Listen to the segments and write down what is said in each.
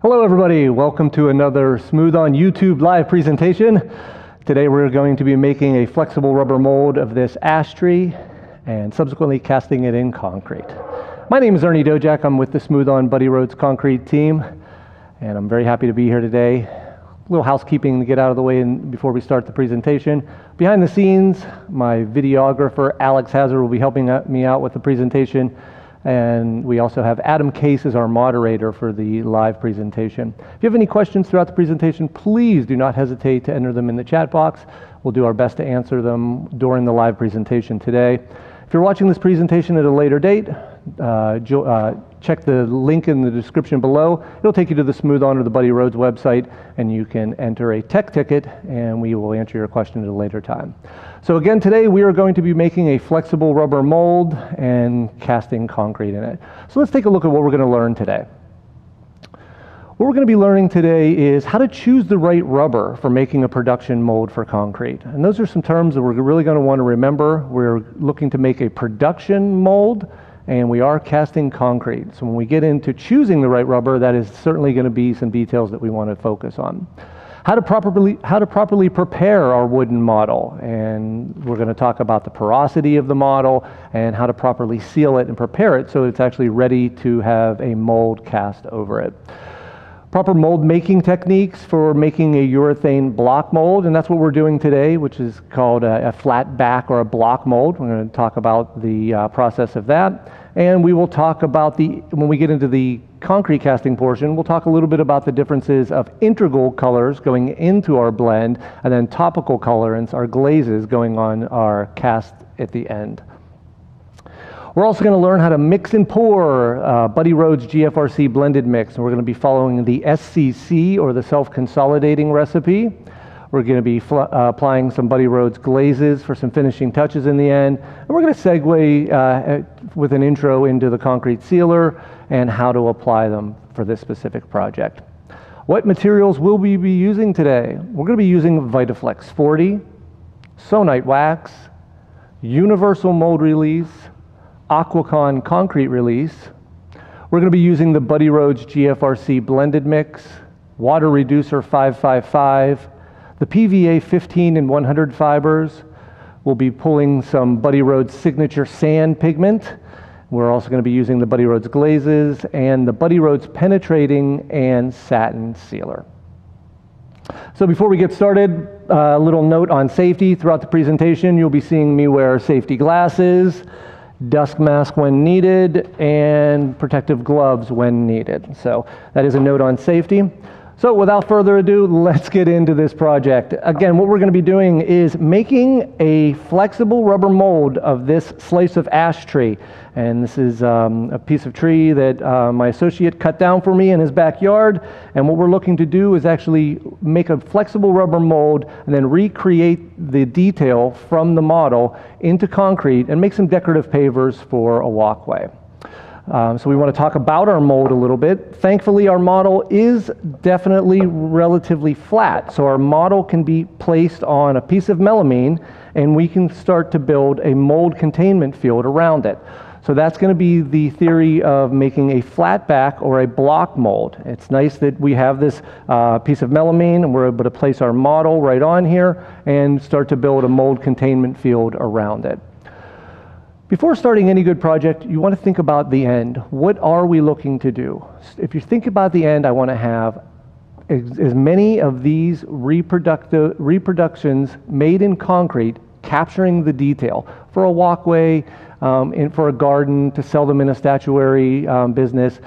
Hello everybody, welcome to another Smooth on YouTube live presentation. Today we're going to be making a flexible rubber mold of this ash tree and subsequently casting it in concrete. My name is Ernie Dojack, I'm with the Smooth on Buddy Rhodes Concrete team, and I'm very happy to be here today. A little housekeeping to get out of the way before we start the presentation. Behind the scenes, my videographer Alex Hazard will be helping me out with the presentation. And we also have Adam Case as our moderator for the live presentation. If you have any questions throughout the presentation, please do not hesitate to enter them in the chat box. We'll do our best to answer them during the live presentation today. If you're watching this presentation at a later date, check the link in the description below. It'll take you to the Smooth On or the Buddy Rhodes website, and you can enter a tech ticket, and we will answer your question at a later time. So again, today we are going to be making a flexible rubber mold and casting concrete in it. So let's take a look at what we're going to learn today. What we're going to be learning today is how to choose the right rubber for making a production mold for concrete. And those are some terms that we're really going to want to remember. We're looking to make a production mold, and we are casting concrete. So when we get into choosing the right rubber, that is certainly going to be some details that we want to focus on. How to properly prepare our wooden model, and we're going to talk about the porosity of the model and how to properly seal it and prepare it so it's actually ready to have a mold cast over it. Proper mold making techniques for making a urethane block mold, and that's what we're doing today, which is called a flat back or a block mold. We're going to talk about the process of that, and we will talk about when we get into the concrete casting portion, we'll talk a little bit about the differences of integral colors going into our blend, and then topical colorants, our glazes, going on our cast at the end. We're also going to learn how to mix and pour Buddy Rhodes GFRC blended mix, and we're going to be following the SCC, or the self-consolidating recipe. We're going to be applying some Buddy Rhodes glazes for some finishing touches in the end, and we're going to segue with an intro into the concrete sealer and how to apply them for this specific project. What materials will we be using today? We're going to be using VytaFlex 40, Sonite wax, Universal Mold Release, Aquacon concrete release. We're going to be using the Buddy Rhodes GFRC blended mix, water reducer 555, the PVA 15 and 100 fibers. We'll be pulling some Buddy Rhodes signature sand pigment. We're also going to be using the Buddy Rhodes glazes and the Buddy Rhodes penetrating and satin sealer. So before we get started, a little note on safety. Throughout the presentation, you'll be seeing me wear safety glasses, dust mask when needed, and protective gloves when needed. So that is a note on safety. So without further ado, let's get into this project. Again, what we're going to be doing is making a flexible rubber mold of this slice of ash tree. And this is a piece of tree that my associate cut down for me in his backyard. And what we're looking to do is actually make a flexible rubber mold and then recreate the detail from the model into concrete and make some decorative pavers for a walkway. So we want to talk about our mold a little bit. Thankfully, our model is definitely relatively flat. So our model can be placed on a piece of melamine, and we can start to build a mold containment field around it. So that's going to be the theory of making a flat back or a block mold. It's nice that we have this piece of melamine, and we're able to place our model right on here and start to build a mold containment field around it. Before starting any good project, you want to think about the end. What are we looking to do? If you think about the end, I want to have as many of these reproductions made in concrete, capturing the detail for a walkway, for a garden, to sell them in a statuary business.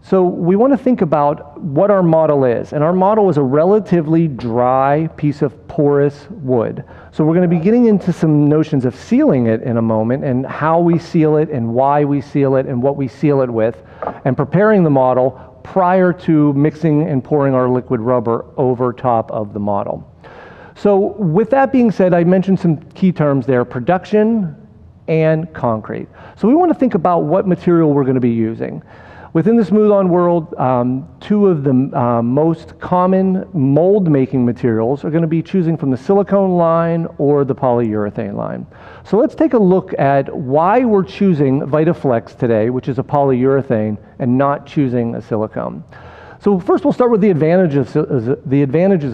So we want to think about what our model is, and our model is a relatively dry piece of porous wood. So we're going to be getting into some notions of sealing it in a moment, and how we seal it and why we seal it and what we seal it with, and preparing the model prior to mixing and pouring our liquid rubber over top of the model. So with that being said, I mentioned some key terms there: production and concrete. So we want to think about what material we're going to be using. Within the Smooth On world, two of the most common mold making materials are going to be choosing from the silicone line or the polyurethane line. So let's take a look at why we're choosing VytaFlex today, which is a polyurethane, and not choosing a silicone. So first we'll start with the advantages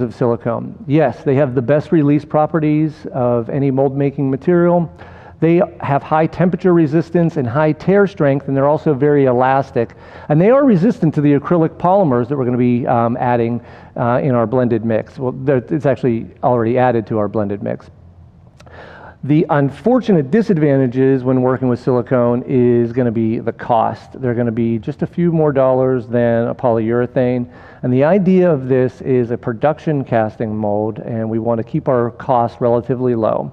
of silicone. Yes, they have the best release properties of any mold making material. They have high temperature resistance and high tear strength, and they're also very elastic. And they are resistant to the acrylic polymers that we're going to be adding in our blended mix. Well, it's actually already added to our blended mix. The unfortunate disadvantages when working with silicone is going to be the cost. They're going to be just a few more dollars than a polyurethane. And the idea of this is a production casting mold, and we want to keep our costs relatively low.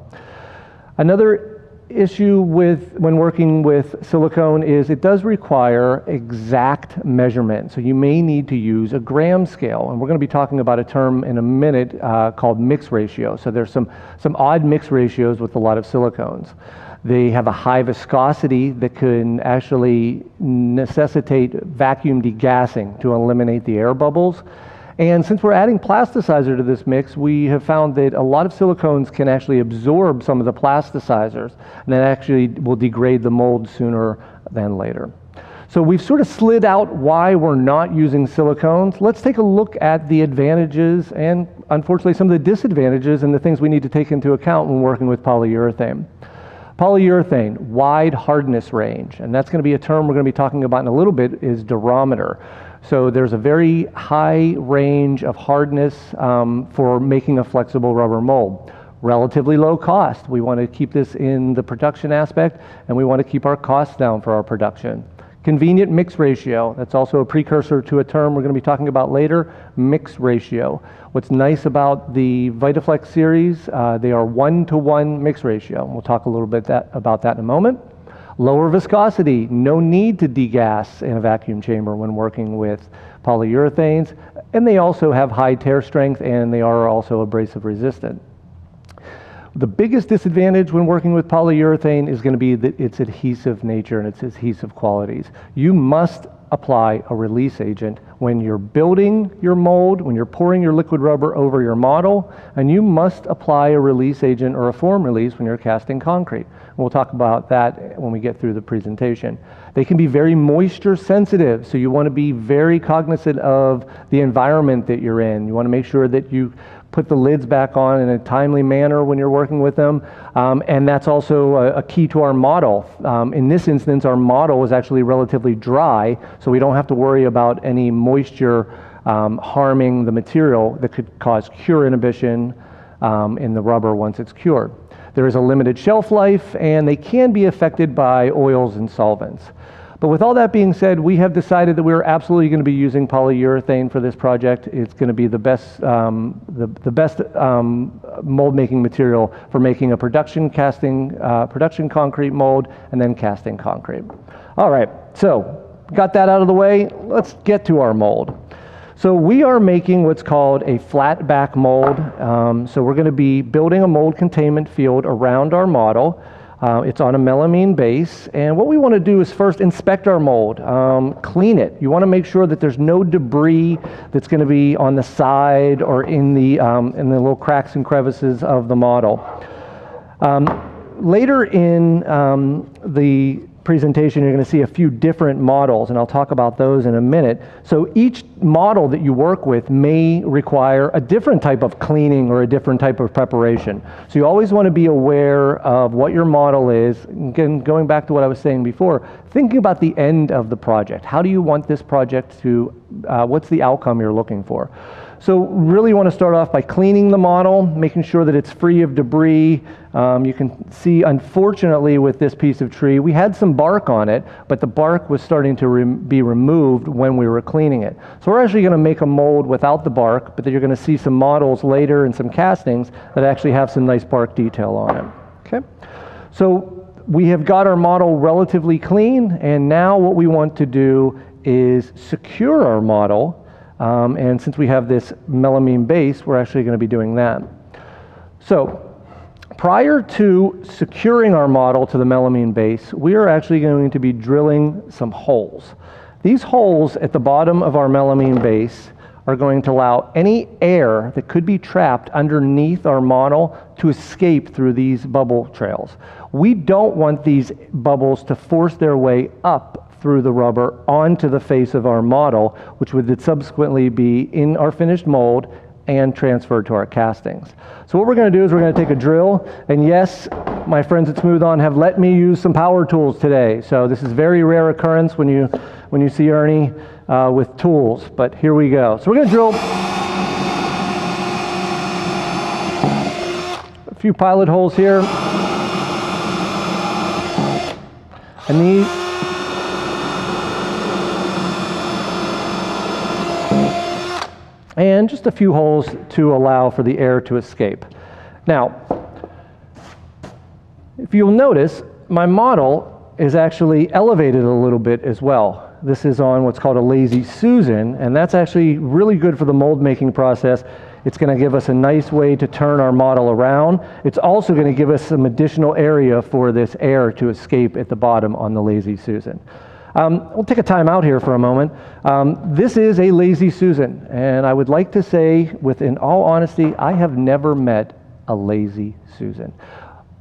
Another issue when working with silicone is it does require exact measurement. So you may need to use a gram scale, and we're going to be talking about a term in a minute called mix ratio. So there's some odd mix ratios with a lot of silicones. They have a high viscosity that can actually necessitate vacuum degassing to eliminate the air bubbles. And since we're adding plasticizer to this mix, we have found that a lot of silicones can actually absorb some of the plasticizers, and that actually will degrade the mold sooner than later. So we've sort of slid out why we're not using silicones. Let's take a look at the advantages and unfortunately some of the disadvantages and the things we need to take into account when working with polyurethane. Polyurethane, wide hardness range, and that's going to be a term we're going to be talking about in a little bit, is durometer. So there's a very high range of hardness for making a flexible rubber mold. Relatively low cost. We want to keep this in the production aspect, and we want to keep our costs down for our production. Convenient mix ratio. That's also a precursor to a term we're going to be talking about later, mix ratio. What's nice about the VytaFlex series, they are 1-to-1 mix ratio. We'll talk a little bit about that in a moment. Lower viscosity, no need to degas in a vacuum chamber when working with polyurethanes, and they also have high tear strength, and they are also abrasive resistant. The biggest disadvantage when working with polyurethane is going to be its adhesive nature and its adhesive qualities. You must apply a release agent when you're building your mold, when you're pouring your liquid rubber over your model, and you must apply a release agent or a form release when you're casting concrete. We'll talk about that when we get through the presentation. They can be very moisture sensitive, so you want to be very cognizant of the environment that you're in. You want to make sure that you put the lids back on in a timely manner when you're working with them, and that's also a key to our model. In this instance, our model is actually relatively dry, so we don't have to worry about any moisture harming the material that could cause cure inhibition in the rubber once it's cured. There is a limited shelf life, and they can be affected by oils and solvents. But with all that being said, we have decided that we're absolutely going to be using polyurethane for this project. It's going to be the best mold making material for making a production concrete mold and then casting concrete. All right, so got that out of the way. Let's get to our mold. So we are making what's called a flat back mold. So we're going to be building a mold containment field around our model. It's on a melamine base, and what we want to do is first inspect our mold, clean it. You want to make sure that there's no debris that's going to be on the side or in the little cracks and crevices of the model. Later in the presentation, you're going to see a few different models, and I'll talk about those in a minute. So each model that you work with may require a different type of cleaning or a different type of preparation. So you always want to be aware of what your model is. Again, going back to what I was saying before, thinking about the end of the project. How do you want this project to, what's the outcome you're looking for? So really you want to start off by cleaning the model, making sure that it's free of debris. You can see, unfortunately, with this piece of tree, we had some bark on it, but the bark was starting to be removed when we were cleaning it. So we're actually going to make a mold without the bark, but then you're going to see some models later and some castings that actually have some nice bark detail on it. Okay, so we have got our model relatively clean, and now what we want to do is secure our model. And since we have this melamine base, we're actually going to be doing that. So prior to securing our model to the melamine base, we are actually going to be drilling some holes. These holes at the bottom of our melamine base are going to allow any air that could be trapped underneath our model to escape through these bubble trails. We don't want these bubbles to force their way up through the rubber onto the face of our model, which would then subsequently be in our finished mold and transferred to our castings. So what we're going to do is we're going to take a drill, and yes, my friends at Smooth On have let me use some power tools today. So this is very rare occurrence when you see Ernie with tools, but here we go. So we're going to drill a few pilot holes here, and these and just a few holes to allow for the air to escape. Now, if you'll notice, my model is actually elevated a little bit as well. This is on what's called a lazy Susan, and that's actually really good for the mold making process. It's going to give us a nice way to turn our model around. It's also going to give us some additional area for this air to escape at the bottom on the lazy Susan. We'll take a time out here for a moment. This is a lazy Susan, and I would like to say, in all honesty, I have never met a lazy Susan.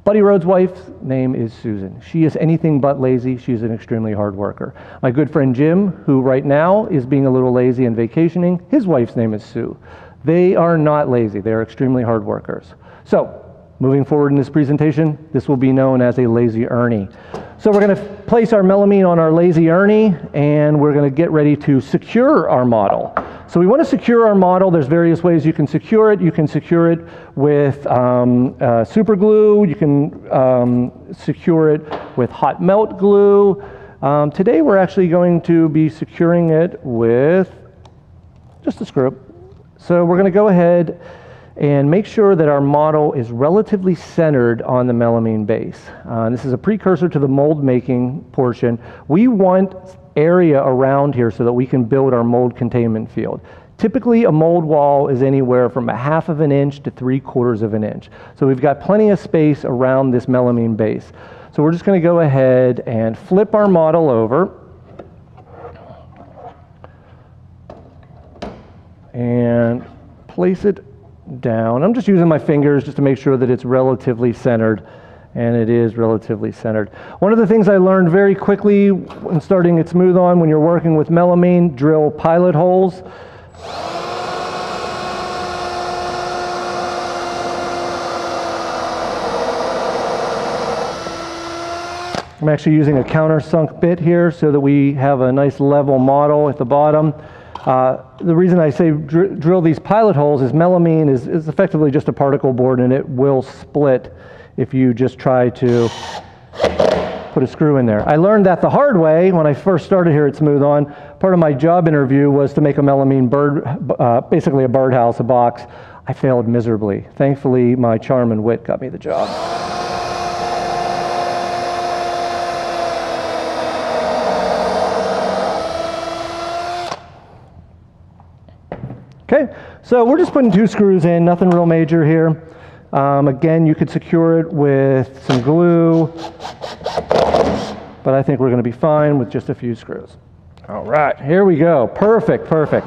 Buddy Rhodes' wife's name is Susan. She is anything but lazy. She's an extremely hard worker. My good friend Jim, who right now is being a little lazy and vacationing, his wife's name is Sue. They are not lazy. They are extremely hard workers. So, moving forward in this presentation, this will be known as a lazy Ernie. So we're going to place our melamine on our lazy Ernie, and we're going to get ready to secure our model. So we want to secure our model. There's various ways you can secure it. You can secure it with super glue. You can secure it with hot melt glue. Today we're actually going to be securing it with just a screw. So we're going to go ahead and make sure that our model is relatively centered on the melamine base. This is a precursor to the mold making portion. We want area around here so that we can build our mold containment field. Typically a mold wall is anywhere from 1/2 of an inch to 3/4 of an inch. So we've got plenty of space around this melamine base. So we're just going to go ahead and flip our model over and place it down. I'm just using my fingers just to make sure that it's relatively centered, and it is relatively centered. One of the things I learned very quickly when starting at Smooth On, when you're working with melamine, drill pilot holes. I'm actually using a countersunk bit here so that we have a nice level model at the bottom. The reason I say drill these pilot holes is melamine is effectively just a particle board, and it will split if you just try to put a screw in there. I learned that the hard way when I first started here at Smooth On. Part of my job interview was to make a melamine bird, basically a birdhouse, a box. I failed miserably. Thankfully, my charm and wit got me the job. Okay, so we're just putting 2 screws in, nothing real major here. Again, you could secure it with some glue, but I think we're going to be fine with just a few screws. All right, here we go. Perfect, perfect.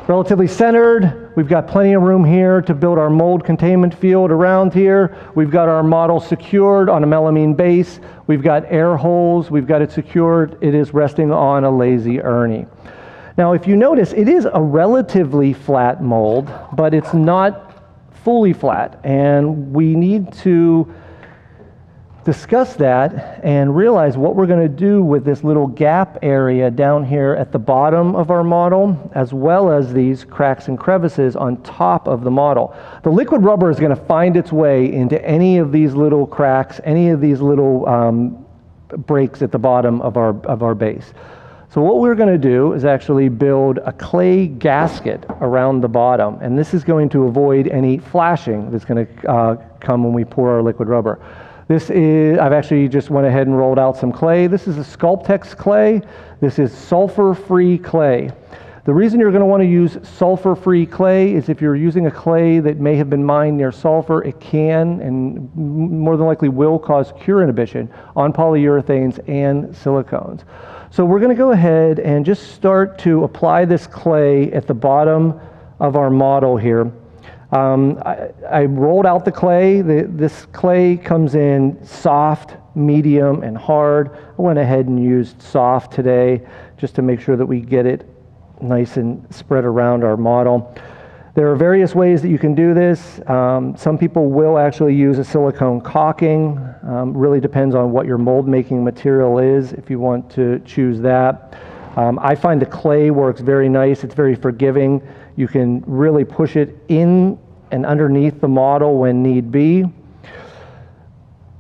Relatively centered. We've got plenty of room here to build our mold containment field around here. We've got our model secured on a melamine base. We've got air holes. We've got it secured. It is resting on a lazy Ernie. Now, if you notice, it is a relatively flat mold, but it's not fully flat, and we need to discuss that and realize what we're going to do with this little gap area down here at the bottom of our model, as well as these cracks and crevices on top of the model. The liquid rubber is going to find its way into any of these little cracks, any of these little breaks at the bottom of our base. So what we're going to do is actually build a clay gasket around the bottom, and this is going to avoid any flashing that's going to come when we pour our liquid rubber. This is, I've actually just went ahead and rolled out some clay. This is a Sculptex clay. This is sulfur-free clay. The reason you're going to want to use sulfur-free clay is if you're using a clay that may have been mined near sulfur, it can and more than likely will cause cure inhibition on polyurethanes and silicones. So we're going to go ahead and just start to apply this clay at the bottom of our model here. I rolled out the clay. This clay comes in soft, medium, and hard. I went ahead and used soft today just to make sure that we get it nice and spread around our model. There are various ways that you can do this. Some people will actually use a silicone caulking. Really depends on what your mold making material is, if you want to choose that. I find the clay works very nice. It's very forgiving. You can really push it in and underneath the model when need be.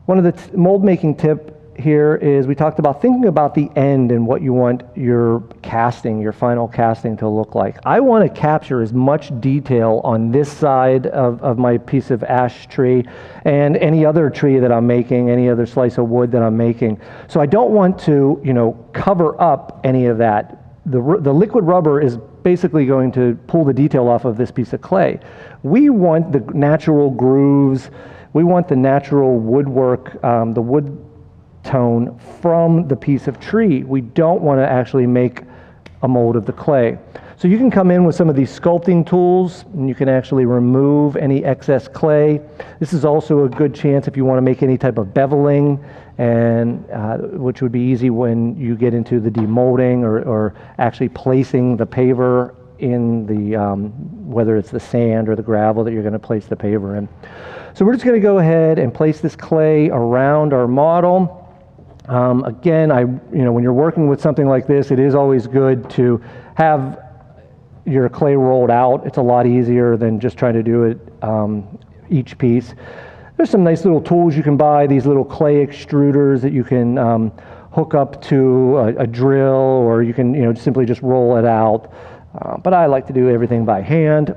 One of the mold making tip here is we talked about thinking about the end and what you want your casting, your final casting to look like. I want to capture as much detail on this side of my piece of ash tree and any other tree that I'm making, any other slice of wood that I'm making. So I don't want to, cover up any of that. The liquid rubber is basically going to pull the detail off of this piece of clay. We want the natural grooves, we want the natural woodwork, the wood tone from the piece of tree. We don't want to actually make a mold of the clay. So you can come in with some of these sculpting tools and you can actually remove any excess clay. This is also a good chance if you want to make any type of beveling, and which would be easy when you get into the demolding or actually placing the paver in the, whether it's the sand or the gravel that you're going to place the paver in. So we're just going to go ahead and place this clay around our model. Again, when you're working with something like this, it is always good to have your clay rolled out. It's a lot easier than just trying to do it each piece. There's some nice little tools you can buy, these little clay extruders that you can hook up to a drill, or you can simply just roll it out. But I like to do everything by hand.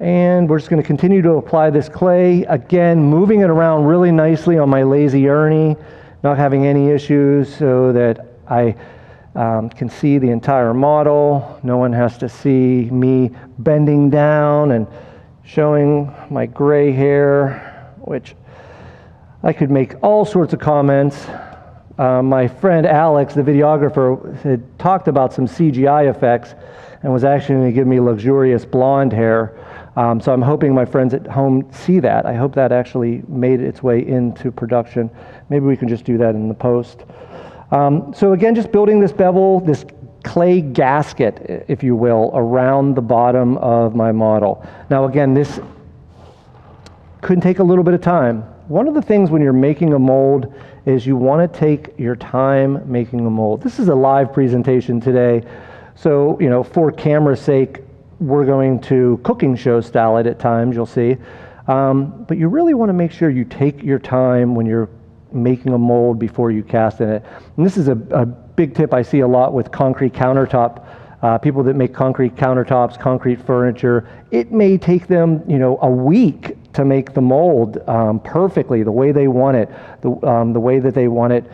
And we're just going to continue to apply this clay. Again, moving it around really nicely on my lazy Ernie, not having any issues, so that I can see the entire model. No one has to see me bending down and showing my gray hair, which I could make all sorts of comments. My friend Alex, the videographer, had talked about some CGI effects and was actually going to give me luxurious blonde hair. So I'm hoping my friends at home see that. I hope that actually made its way into production. Maybe we can just do that in the post. So again, just building this bevel, this clay gasket, if you will, around the bottom of my model. Now again, this could take a little bit of time. One of the things when you're making a mold is you want to take your time making a mold. This is a live presentation today, so for camera's sake, we're going to cooking show style it at times, you'll see. But you really want to make sure you take your time when you're making a mold before you cast in it. And this is a big tip I see a lot with concrete countertop. People that make concrete countertops, concrete furniture, it may take them, a week to make the mold perfectly, the way they want it, the way that they want it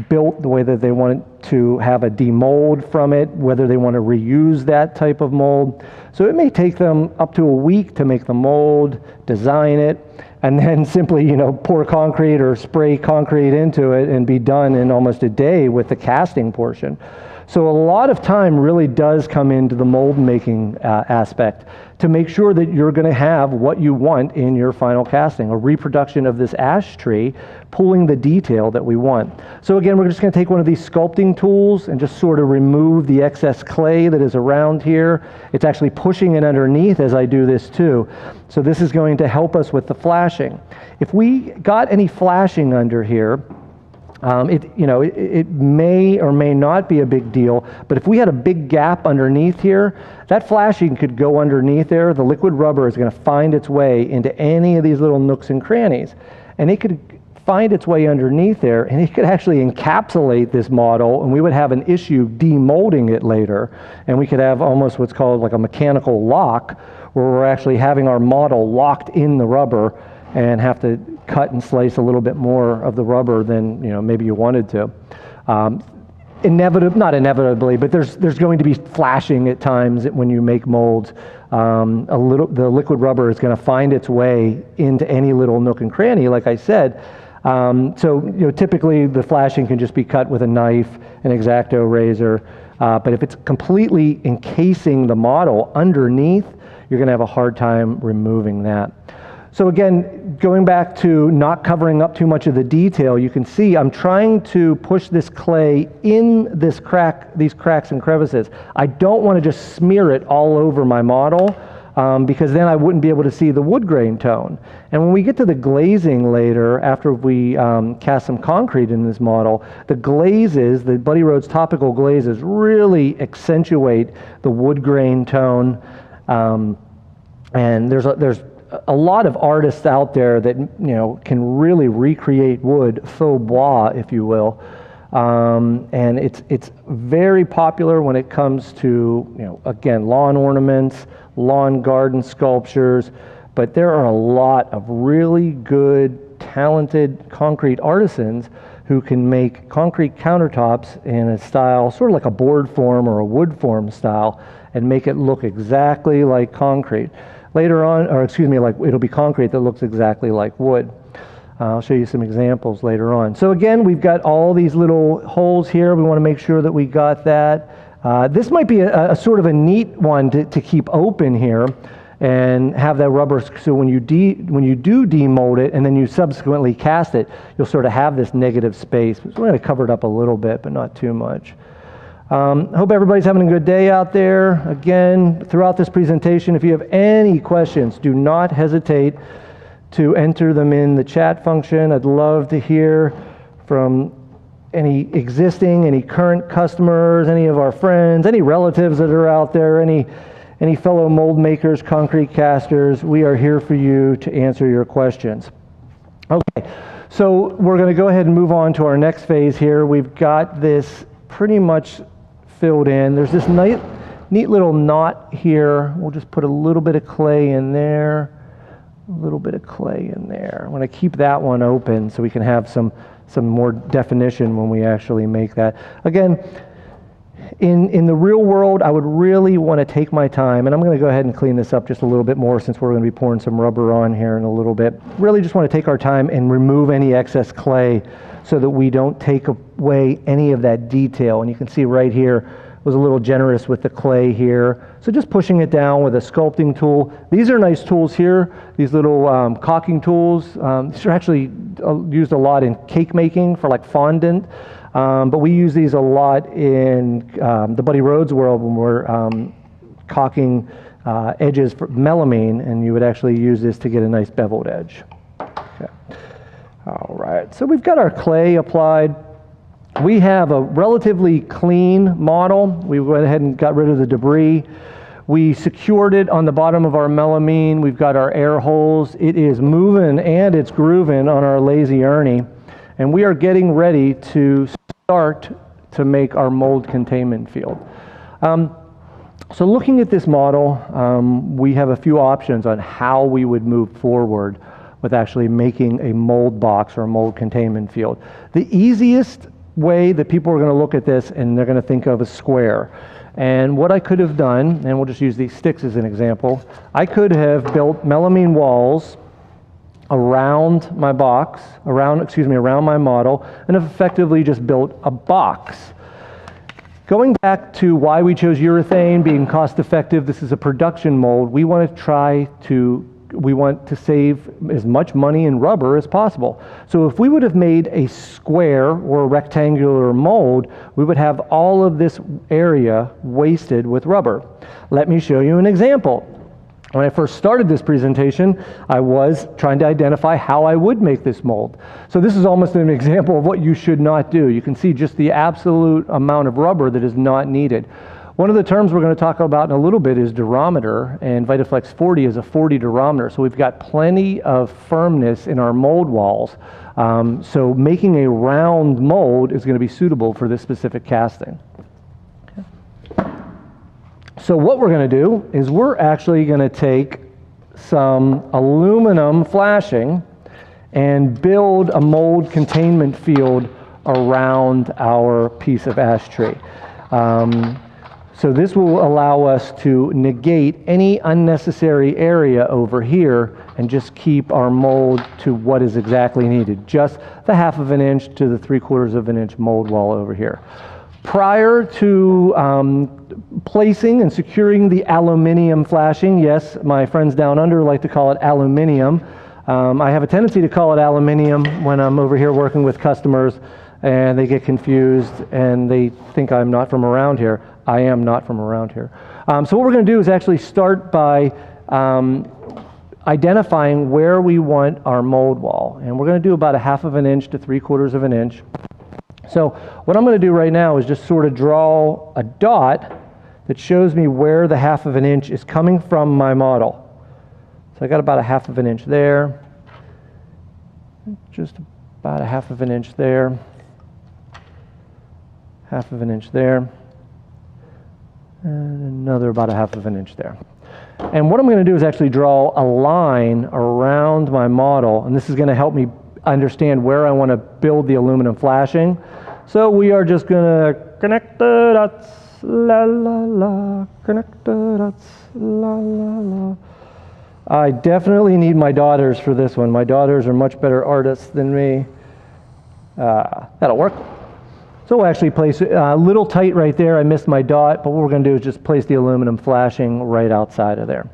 built, the way that they want it to have a demold from it, whether they want to reuse that type of mold. So it may take them up to a week to make the mold, design it, and then simply, pour concrete or spray concrete into it and be done in almost a day with the casting portion. So a lot of time really does come into the mold making aspect to make sure that you're going to have what you want in your final casting, a reproduction of this ash tree, pulling the detail that we want. So again, we're just going to take one of these sculpting tools and just sort of remove the excess clay that is around here. It's actually pushing it underneath as I do this too. So this is going to help us with the flashing. If we got any flashing under here, it may or may not be a big deal, but if we had a big gap underneath here, that flashing could go underneath there. The liquid rubber is going to find its way into any of these little nooks and crannies, and it could find its way underneath there, and it could actually encapsulate this model, and we would have an issue demolding it later, and we could have almost what's called like a mechanical lock, where we're actually having our model locked in the rubber and have to cut and slice a little bit more of the rubber than maybe you wanted to. Not inevitably, but there's going to be flashing at times when you make molds. The liquid rubber is going to find its way into any little nook and cranny, like I said. So typically the flashing can just be cut with a knife, an X-Acto razor. But if it's completely encasing the model underneath, you're going to have a hard time removing that. So again, going back to not covering up too much of the detail, you can see I'm trying to push this clay in this these cracks and crevices. I don't want to just smear it all over my model, because then I wouldn't be able to see the wood grain tone. And when we get to the glazing later, after we cast some concrete in this model, the glazes, the Buddy Rhodes topical glazes, really accentuate the wood grain tone. And there's a lot of artists out there that can really recreate wood, faux bois, if you will. And it's very popular when it comes to, again, lawn ornaments, lawn garden sculptures, but there are a lot of really good, talented concrete artisans who can make concrete countertops in a style sort of like a board form or a wood form style and make it look exactly like concrete. Later on, or excuse me, like it'll be concrete that looks exactly like wood. I'll show you some examples later on. So again, we've got all these little holes here. We want to make sure that we got that. This might be a sort of a neat one to keep open here and have that rubber, so when you do demold it and then you subsequently cast it, you'll sort of have this negative space. So we're going to cover it up a little bit, but not too much. Hope everybody's having a good day out there. Again, throughout this presentation, if you have any questions, do not hesitate to enter them in the chat function. I'd love to hear from any existing, any current customers, any of our friends, any relatives that are out there, any fellow mold makers, concrete casters. We are here for you to answer your questions. Okay, so we're going to go ahead and move on to our next phase here. We've got this pretty much filled in. There's this neat little knot here. We'll just put a little bit of clay in there, a little bit of clay in there. I want to keep that one open so we can have some more definition when we actually make that. Again, in the real world, I would really want to take my time, and I'm going to go ahead and clean this up just a little bit more since we're going to be pouring some rubber on here in a little bit. Really just want to take our time and remove any excess clay so that we don't take away any of that detail. And you can see right here, was a little generous with the clay here. So just pushing it down with a sculpting tool. These are nice tools here, these little caulking tools. These are actually used a lot in cake making for like fondant. But we use these a lot in the Buddy Rhodes world when we're caulking edges for melamine, and you would actually use this to get a nice beveled edge. Okay. All right, so we've got our clay applied. We have a relatively clean model. We went ahead and got rid of the debris. We secured it on the bottom of our melamine. We've got our air holes. It is moving and it's grooving on our lazy Ernie. And we are getting ready to start to make our mold containment field. So looking at this model, we have a few options on how we would move forward with actually making a mold box or a mold containment field. The easiest way that people are going to look at this and they're going to think of a square. And what I could have done, and we'll just use these sticks as an example, I could have built melamine walls around my box, around my model, and have effectively just built a box. Going back to why we chose urethane being cost effective, this is a production mold. We want to save as much money in rubber as possible. So if we would have made a square or a rectangular mold, we would have all of this area wasted with rubber. Let me show you an example. When I first started this presentation, I was trying to identify how I would make this mold. So this is almost an example of what you should not do. You can see just the absolute amount of rubber that is not needed. One of the terms we're going to talk about in a little bit is Durometer, and VytaFlex 40 is a 40 Durometer. So we've got plenty of firmness in our mold walls. So making a round mold is going to be suitable for this specific casting. So what we're going to do is we're actually going to take some aluminum flashing and build a mold containment field around our piece of ash tree. So this will allow us to negate any unnecessary area over here and just keep our mold to what is exactly needed, just the 1/2 inch to the 3/4 inch mold wall over here. Prior to placing and securing the aluminium flashing, yes, my friends down under like to call it aluminium, I have a tendency to call it aluminum when I'm over here working with customers, and they get confused and they think I'm not from around here. I am not from around here. So what we're going to do is actually start by identifying where we want our mold wall. And we're going to do about 1/2 inch to 3/4 of an inch. So what I'm going to do right now is just sort of draw a dot that shows me where the 1/2 inch is coming from my model. So I got about 1/2 inch there, just about 1/2 inch there, 1/2 inch there, and another about 1/2 inch there. And what I'm going to do is actually draw a line around my model, and this is going to help me understand where I want to build the aluminum flashing. So we are just going to connect the dots, la la la, connect the dots, la la la. I definitely need my daughters for this one. My daughters are much better artists than me. That'll work. So we'll actually place a little tight right there. I missed my dot, but what we're going to do is just place the aluminum flashing right outside of there.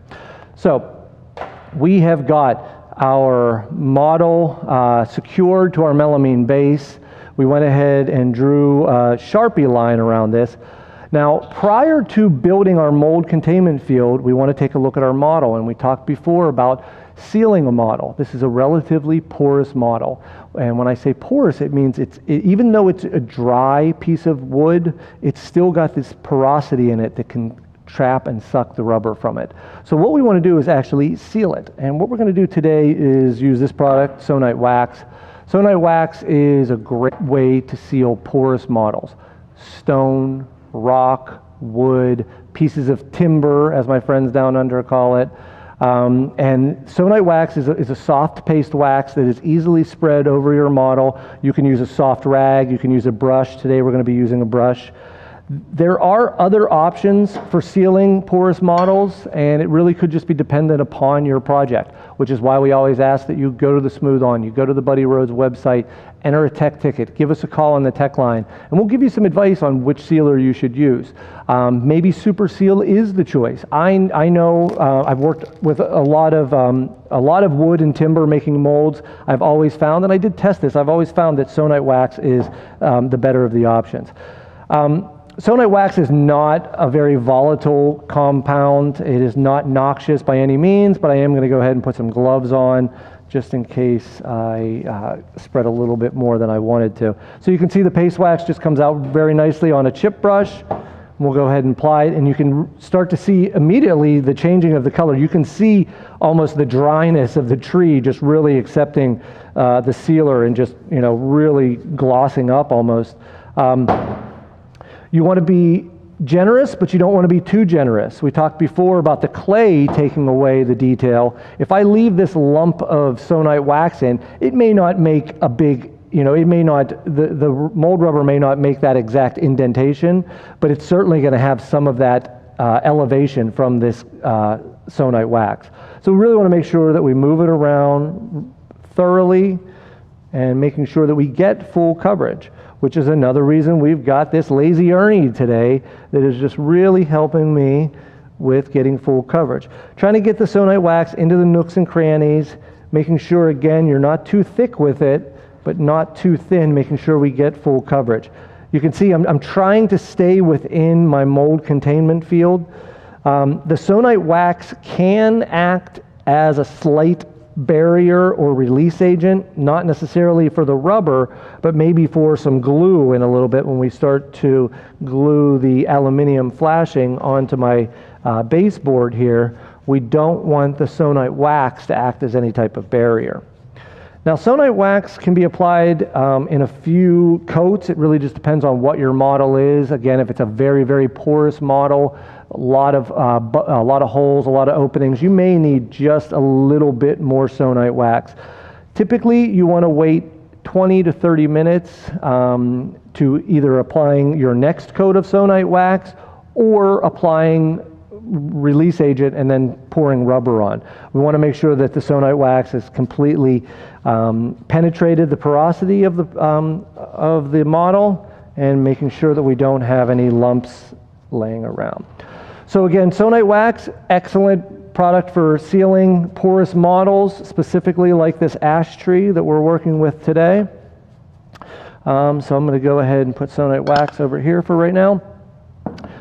So we have got our model secured to our melamine base. We went ahead and drew a Sharpie line around this. Now, prior to building our mold containment field, we want to take a look at our model, and we talked before about sealing a model. This is a relatively porous model, and when I say porous, it means even though it's a dry piece of wood, it's still got this porosity in it that can trap and suck the rubber from it. So what we want to do is actually seal it, and what we're going to do today is use this product, Sonite Wax. Sonite Wax is a great way to seal porous models. Stone, rock, wood, pieces of timber, as my friends down under call it. And Sonite Wax is a soft paste wax that is easily spread over your model. You can use a soft rag, you can use a brush. Today we're going to be using a brush. There are other options for sealing porous models, and it really could just be dependent upon your project, which is why we always ask that you go to the Smooth On, you go to the Buddy Rhodes website, enter a tech ticket, give us a call on the tech line, and we'll give you some advice on which sealer you should use. Maybe Super Seal is the choice. I know I've worked with a lot of wood and timber making molds. I've always found, and I did test this, I've always found that Sonite Wax is the better of the options. Sonite Wax is not a very volatile compound. It is not noxious by any means, but I am going to go ahead and put some gloves on just in case I spread a little bit more than I wanted to. So you can see the paste wax just comes out very nicely on a chip brush. We'll go ahead and apply it, and you can start to see immediately the changing of the color. You can see almost the dryness of the tree just really accepting the sealer and just, you know, really glossing up almost. You want to be generous, but you don't want to be too generous. We talked before about the clay taking away the detail. If I leave this lump of Sonite Wax in, it may not make a big, you know, it may not, the mold rubber may not make that exact indentation, but it's certainly going to have some of that elevation from this Sonite Wax. So we really want to make sure that we move it around thoroughly and making sure that we get full coverage, which is another reason we've got this lazy Ernie today that is just really helping me with getting full coverage. Trying to get the Sonite Wax into the nooks and crannies, making sure, again, you're not too thick with it, but not too thin, making sure we get full coverage. You can see I'm trying to stay within my mold containment field. The Sonite Wax can act as a slight barrier or release agent, not necessarily for the rubber, but maybe for some glue in a little bit when we start to glue the aluminum flashing onto my baseboard here. We don't want the Sonite Wax to act as any type of barrier. Now, Sonite Wax can be applied in a few coats. It really just depends on what your model is. Again, if it's a very, very porous model, a lot of holes, a lot of openings, you may need just a little bit more Sonite Wax. Typically, you want to wait 20 to 30 minutes to either applying your next coat of Sonite Wax or applying release agent and then pouring rubber on. We want to make sure that the Sonite Wax has completely penetrated the porosity of the model and making sure that we don't have any lumps laying around. So again, Sonite Wax, excellent product for sealing porous models, specifically like this ash tree that we're working with today. So I'm going to go ahead and put Sonite wax over here for right now.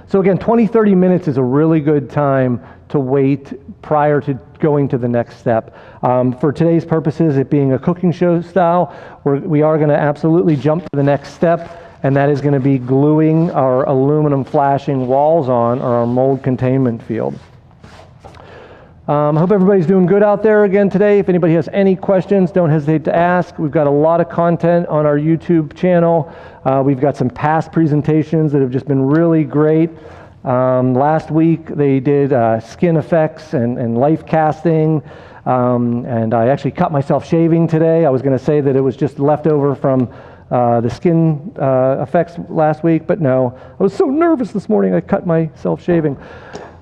So again, 20-30 minutes is a really good time to wait prior to going to the next step. For today's purposes, it being a cooking show style, we are going to absolutely jump to the next step, and that is going to be gluing our aluminum flashing walls on, or our mold containment field. I hope everybody's doing good out there again today. If anybody has any questions, don't hesitate to ask. We've got a lot of content on our YouTube channel. We've got some past presentations that have just been really great. Last week they did skin effects and life casting, and I actually cut myself shaving today. I was going to say that it was just leftover from the skin effects last week, but no. I was so nervous this morning I cut myself shaving.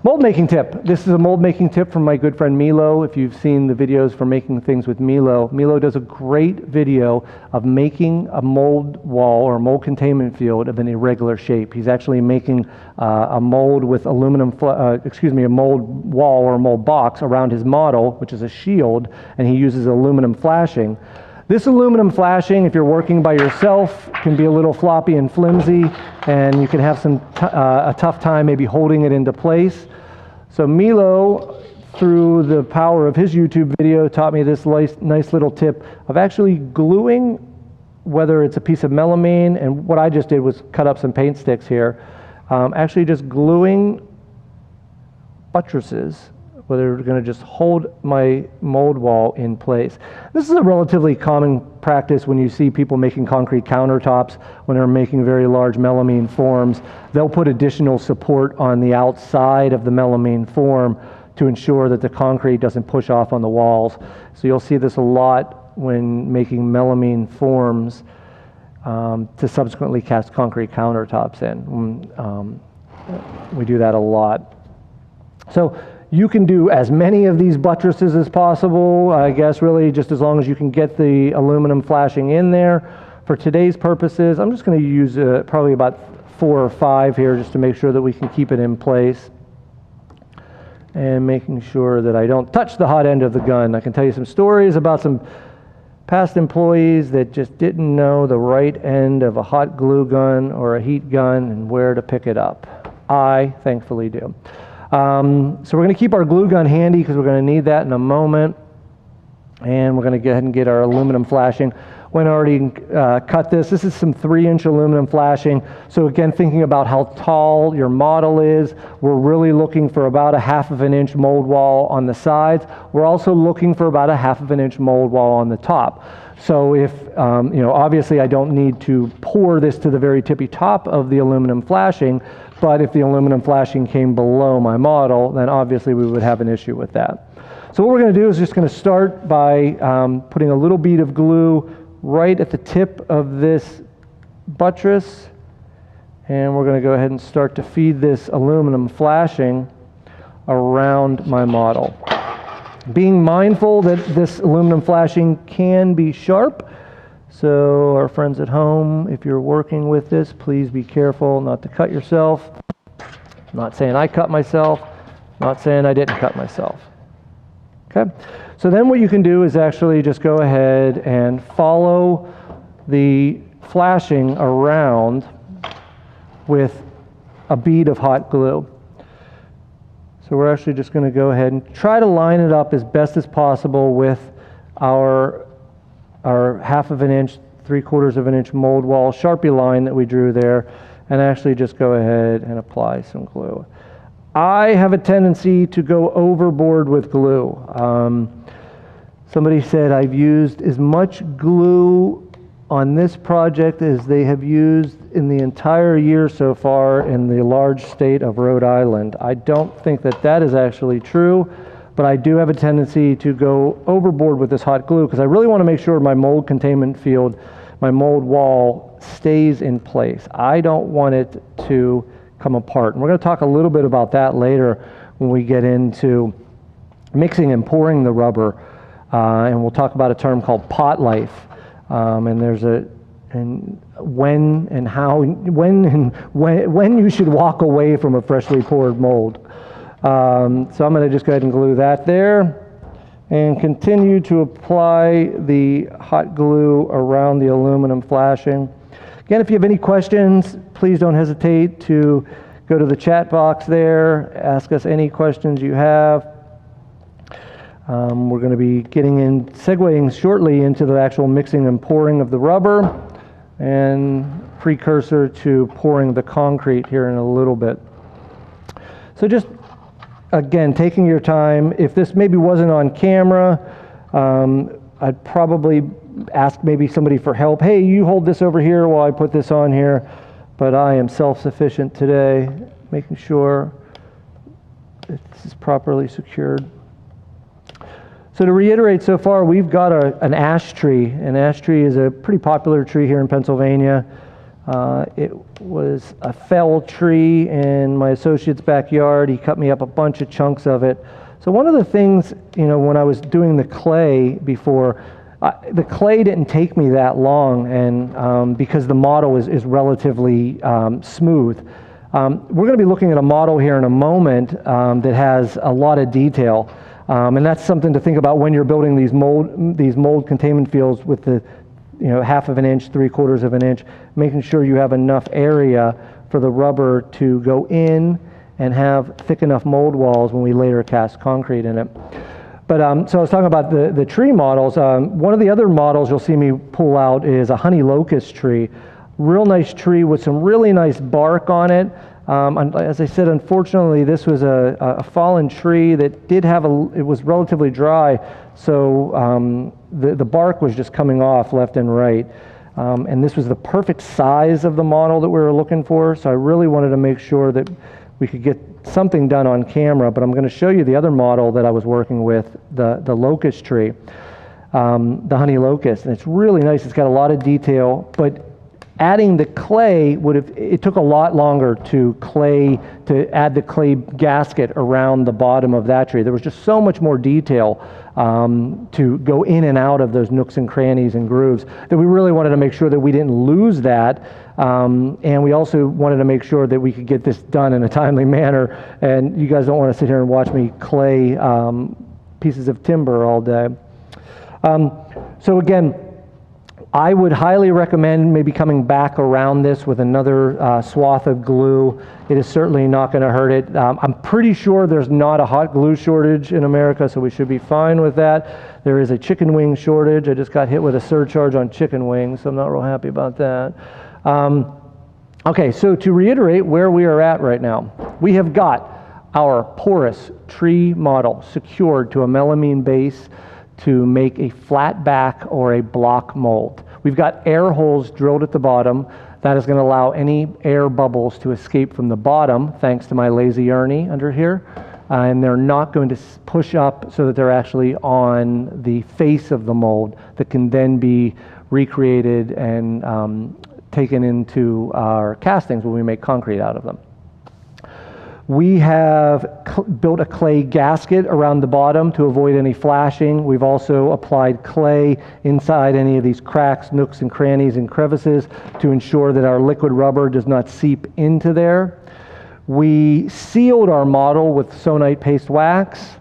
Mold making tip. This is a mold making tip from my good friend Milo. If you've seen the videos for making things with Milo, Milo does a great video of making a mold wall or mold containment field of an irregular shape. He's actually making a mold with aluminum, a mold wall or a mold box around his model, which is a shield, and he uses aluminum flashing. This aluminum flashing, if you're working by yourself, can be a little floppy and flimsy, and you can have a tough time maybe holding it into place. So Milo, through the power of his YouTube video, taught me this nice little tip of actually gluing, whether it's a piece of melamine, and what I just did was cut up some paint sticks here, actually just gluing buttresses, where they're going to just hold my mold wall in place. This is a relatively common practice when you see people making concrete countertops, when they're making very large melamine forms. They'll put additional support on the outside of the melamine form to ensure that the concrete doesn't push off on the walls. So you'll see this a lot when making melamine forms to subsequently cast concrete countertops in. We do that a lot. So you can do as many of these buttresses as possible, I guess, really, just as long as you can get the aluminum flashing in there. For today's purposes, I'm just going to use probably about 4 or 5 here just to make sure that we can keep it in place. And making sure that I don't touch the hot end of the gun. I can tell you some stories about some past employees that just didn't know the right end of a hot glue gun or a heat gun and where to pick it up. I thankfully do. So we're going to keep our glue gun handy because we're going to need that in a moment. And we're going to go ahead and get our aluminum flashing. When I already cut this is some 3-inch aluminum flashing. So again, thinking about how tall your model is, we're really looking for about a 1/2 inch mold wall on the sides. We're also looking for about a 1/2 inch mold wall on the top. So if, obviously I don't need to pour this to the very tippy top of the aluminum flashing, but if the aluminum flashing came below my model, then obviously we would have an issue with that. So what we're going to do is just going to start by putting a little bead of glue right at the tip of this buttress, and we're going to go ahead and start to feed this aluminum flashing around my model. Being mindful that this aluminum flashing can be sharp, so our friends at home, if you're working with this, please be careful not to cut yourself. I'm not saying I cut myself, not saying I didn't cut myself. Okay, so then what you can do is actually just go ahead and follow the flashing around with a bead of hot glue. So we're actually just going to go ahead and try to line it up as best as possible with our 1/2 inch, 3/4 inch mold wall Sharpie line that we drew there, and actually just go ahead and apply some glue. I have a tendency to go overboard with glue. Somebody said I've used as much glue on this project as they have used in the entire year so far in the large state of Rhode Island. I don't think that that is actually true, but I do have a tendency to go overboard with this hot glue because I really want to make sure my mold containment field, my mold wall, stays in place. I don't want it to come apart. And we're going to talk a little bit about that later when we get into mixing and pouring the rubber. And we'll talk about a term called pot life. And there's when you should walk away from a freshly poured mold. So I'm going to just go ahead and glue that there and continue to apply the hot glue around the aluminum flashing. Again, if you have any questions, please don't hesitate to go to the chat box there, ask us any questions you have. We're going to be segueing shortly into the actual mixing and pouring of the rubber and precursor to pouring the concrete here in a little bit. So just, again, taking your time. If this maybe wasn't on camera, I'd probably ask maybe somebody for help. Hey, you hold this over here while I put this on here. But I am self-sufficient today, making sure this is properly secured. So to reiterate, so far we've got an ash tree. An ash tree is a pretty popular tree here in Pennsylvania. It was a fell tree in my associate's backyard. He cut me up a bunch of chunks of it. So one of the things, when I was doing the clay before, the clay didn't take me that long, and because the model is relatively smooth. We're going to be looking at a model here in a moment that has a lot of detail, and that's something to think about when you're building these mold containment fields with the 1/2 of an inch, 3/4 of an inch, making sure you have enough area for the rubber to go in and have thick enough mold walls when we later cast concrete in it. But so I was talking about the tree models. One of the other models you'll see me pull out is a honey locust tree. Real nice tree with some really nice bark on it. As I said, unfortunately, this was a fallen tree that did have it was relatively dry, so the bark was just coming off left and right. And this was the perfect size of the model that we were looking for, so I really wanted to make sure that we could get something done on camera, but I'm going to show you the other model that I was working with, the locust tree, the honey locust, and it's really nice. It's got a lot of detail, but adding the clay it took a lot longer to add the clay gasket around the bottom of that tree. There was just so much more detail to go in and out of those nooks and crannies and grooves that we really wanted to make sure that we didn't lose that. And we also wanted to make sure that we could get this done in a timely manner. And you guys don't want to sit here and watch me clay pieces of timber all day. So again, I would highly recommend maybe coming back around this with another swath of glue. It is certainly not going to hurt it. I'm pretty sure there's not a hot glue shortage in America, so we should be fine with that. There is a chicken wing shortage. I just got hit with a surcharge on chicken wings, so I'm not real happy about that. Okay, so to reiterate where we are at right now, we have got our porous tree model secured to a melamine base to make a flat back or a block mold. We've got air holes drilled at the bottom. That is going to allow any air bubbles to escape from the bottom, thanks to my lazy Ernie under here. And they're not going to push up so that they're actually on the face of the mold that can then be recreated and taken into our castings when we make concrete out of them. We have built a clay gasket around the bottom to avoid any flashing. We've also applied clay inside any of these cracks, nooks and crannies and crevices to ensure that our liquid rubber does not seep into there. We sealed our model with Sonite paste wax,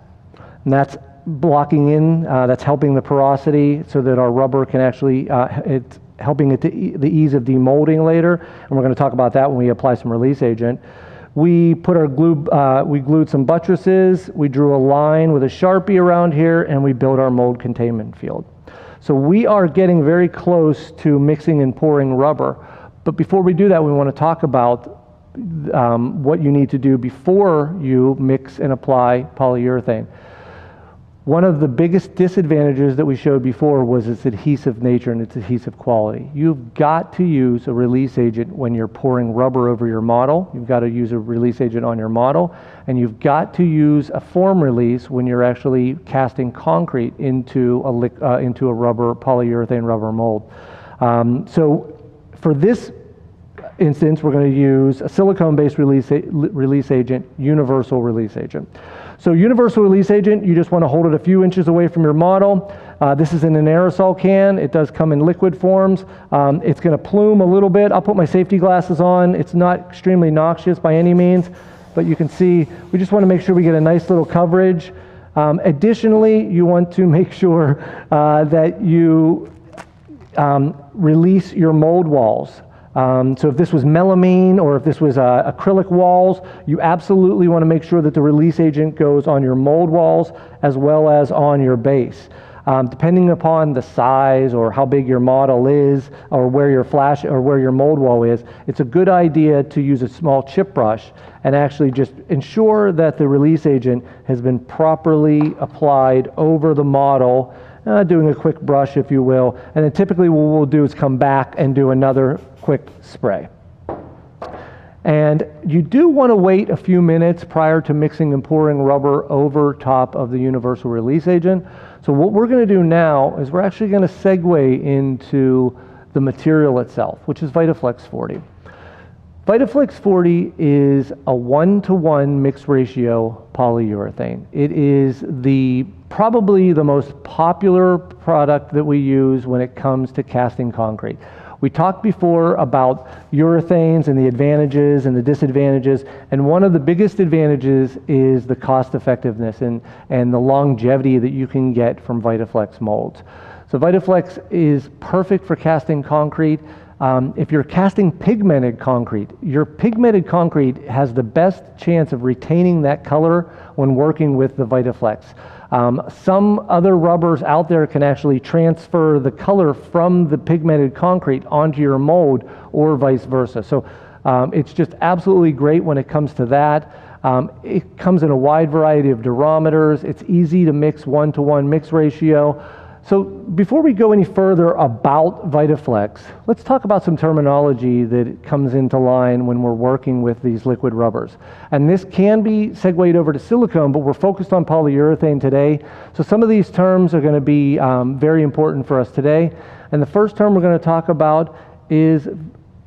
and that's blocking in, that's helping the porosity so that our rubber can actually, it's helping it to the ease of demolding later, and we're going to talk about that when we apply some release agent. We put our glue, we glued some buttresses, we drew a line with a Sharpie around here, and we built our mold containment field. So we are getting very close to mixing and pouring rubber. But before we do that, we want to talk about what you need to do before you mix and apply polyurethane. One of the biggest disadvantages that we showed before was its adhesive nature and its adhesive quality. You've got to use a release agent when you're pouring rubber over your model. You've got to use a release agent on your model, and you've got to use a form release when you're actually casting concrete into a polyurethane rubber mold. So for this instance, we're going to use a silicone-based release agent, universal release agent. So universal release agent, you just want to hold it a few inches away from your model. This is in an aerosol can. It does come in liquid forms. It's going to plume a little bit. I'll put my safety glasses on. It's not extremely noxious by any means. but you can see we just want to make sure we get a nice little coverage. Additionally, you want to make sure that you release your mold walls. So if this was melamine or if this was acrylic walls, you absolutely want to make sure that the release agent goes on your mold walls as well as on your base. Depending upon the size or how big your model is or where your flash or where your mold wall is, it's a good idea to use a small chip brush and actually just ensure that the release agent has been properly applied over the model, doing a quick brush if you will, and then typically what we'll do is come back and do another quick spray. And you do want to wait a few minutes prior to mixing and pouring rubber over top of the universal release agent. So what we're going to do now is we're actually going to segue into the material itself, which is VytaFlex 40. VytaFlex 40 is a 1-to-1 mixed ratio polyurethane. It is probably the most popular product that we use when it comes to casting concrete. We talked before about urethanes and the advantages and the disadvantages, and one of the biggest advantages is the cost effectiveness and the longevity that you can get from VytaFlex molds. So VytaFlex is perfect for casting concrete. If you're casting pigmented concrete, your pigmented concrete has the best chance of retaining that color when working with the VytaFlex. Some other rubbers out there can actually transfer the color from the pigmented concrete onto your mold or vice versa. So it's just absolutely great when it comes to that. It comes in a wide variety of durometers. It's easy to mix 1-to-1 mix ratio. So before we go any further about VytaFlex, let's talk about some terminology that comes into line when we're working with these liquid rubbers. And this can be segued over to silicone, but we're focused on polyurethane today. So some of these terms are going to be very important for us today. And the first term we're going to talk about is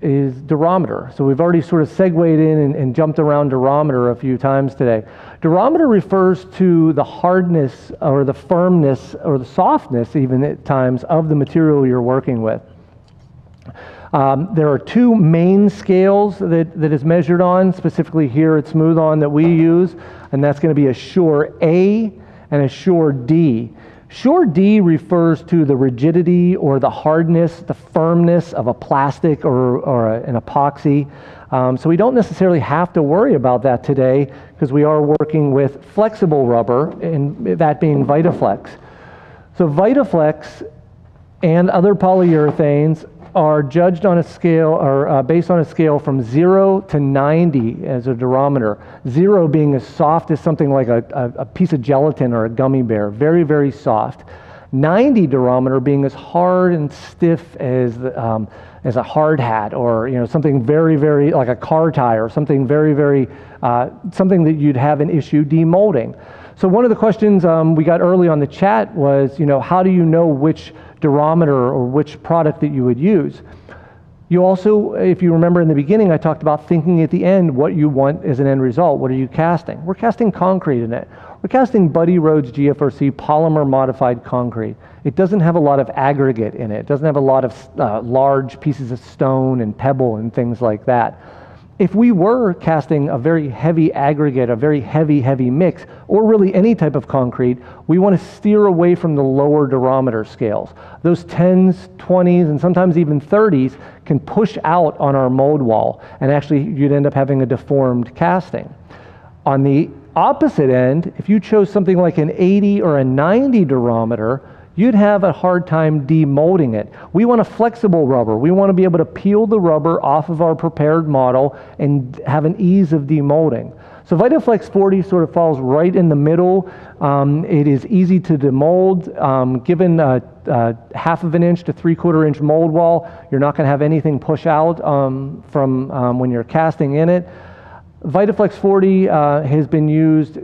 durometer. So we've already sort of segued in and jumped around durometer a few times today. Durometer refers to the hardness or the firmness or the softness even at times of the material you're working with. There are two main scales that is measured on, specifically here at Smooth On that we use, and that's going to be a Shore A and a Shore D. Shore D refers to the rigidity or the hardness, the firmness of a plastic or an epoxy. So we don't necessarily have to worry about that today because we are working with flexible rubber, and that being VytaFlex. So VytaFlex and other polyurethanes are judged on a scale or based on a scale from 0 to 90 as a durometer. 0 being as soft as something like a piece of gelatin or a gummy bear, very, very soft. 90 durometer being as hard and stiff as a hard hat, or something very, very like a car tire, something very, very something that you'd have an issue demolding. So one of the questions we got early on the chat was, how do you know which durometer or which product that you would use? You also, if you remember in the beginning, I talked about thinking at the end what you want as an end result. What are you casting? We're casting concrete in it. We're casting Buddy Rhodes GFRC polymer modified concrete. It doesn't have a lot of aggregate in it. It doesn't have a lot of large pieces of stone and pebble and things like that. If we were casting a very heavy aggregate, a very heavy mix, or really any type of concrete, we want to steer away from the lower durometer scales. Those 10s, 20s, and sometimes even 30s can push out on our mold wall, and actually you'd end up having a deformed casting. On the opposite end, if you chose something like an 80 or a 90 durometer, you'd have a hard time demolding it. We want a flexible rubber. We want to be able to peel the rubber off of our prepared model and have an ease of demolding. So VytaFlex 40 sort of falls right in the middle. It is easy to demold. Given a 1/2 inch to 3/4 inch mold wall, you're not going to have anything push out from when you're casting in it. VytaFlex 40 has been used,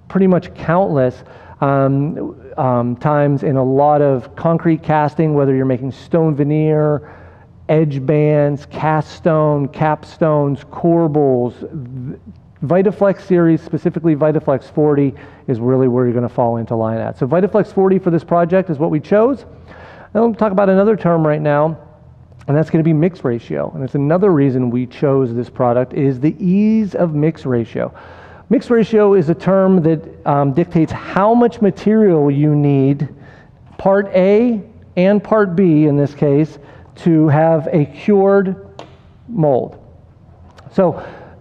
pretty much countless times in a lot of concrete casting, whether you're making stone veneer, edge bands, cast stone, capstones, corbels. VytaFlex series, specifically VytaFlex 40, is really where you're going to fall into line at. So VytaFlex 40 for this project is what we chose. Now let's talk about another term right now, and that's going to be mix ratio. And it's another reason we chose this product is the ease of mix ratio. Mix ratio is a term that dictates how much material you need, part A and part B in this case, to have a cured mold. So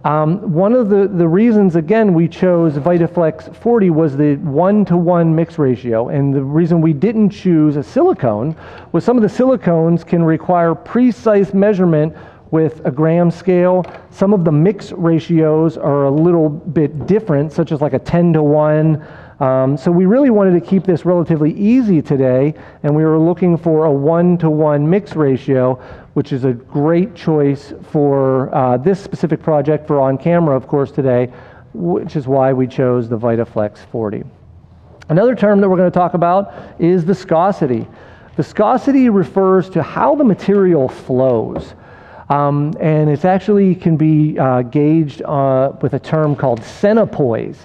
one of the reasons, again, we chose VytaFlex 40 was the 1-to-1 mix ratio. And the reason we didn't choose a silicone was some of the silicones can require precise measurement with a gram scale. Some of the mix ratios are a little bit different, such as like a 10-to-1. So we really wanted to keep this relatively easy today, and we were looking for a 1-to-1 mix ratio, which is a great choice for this specific project for on camera, of course, today, which is why we chose the VytaFlex 40. Another term that we're going to talk about is viscosity. Viscosity refers to how the material flows. And it actually can be gauged with a term called centipoise,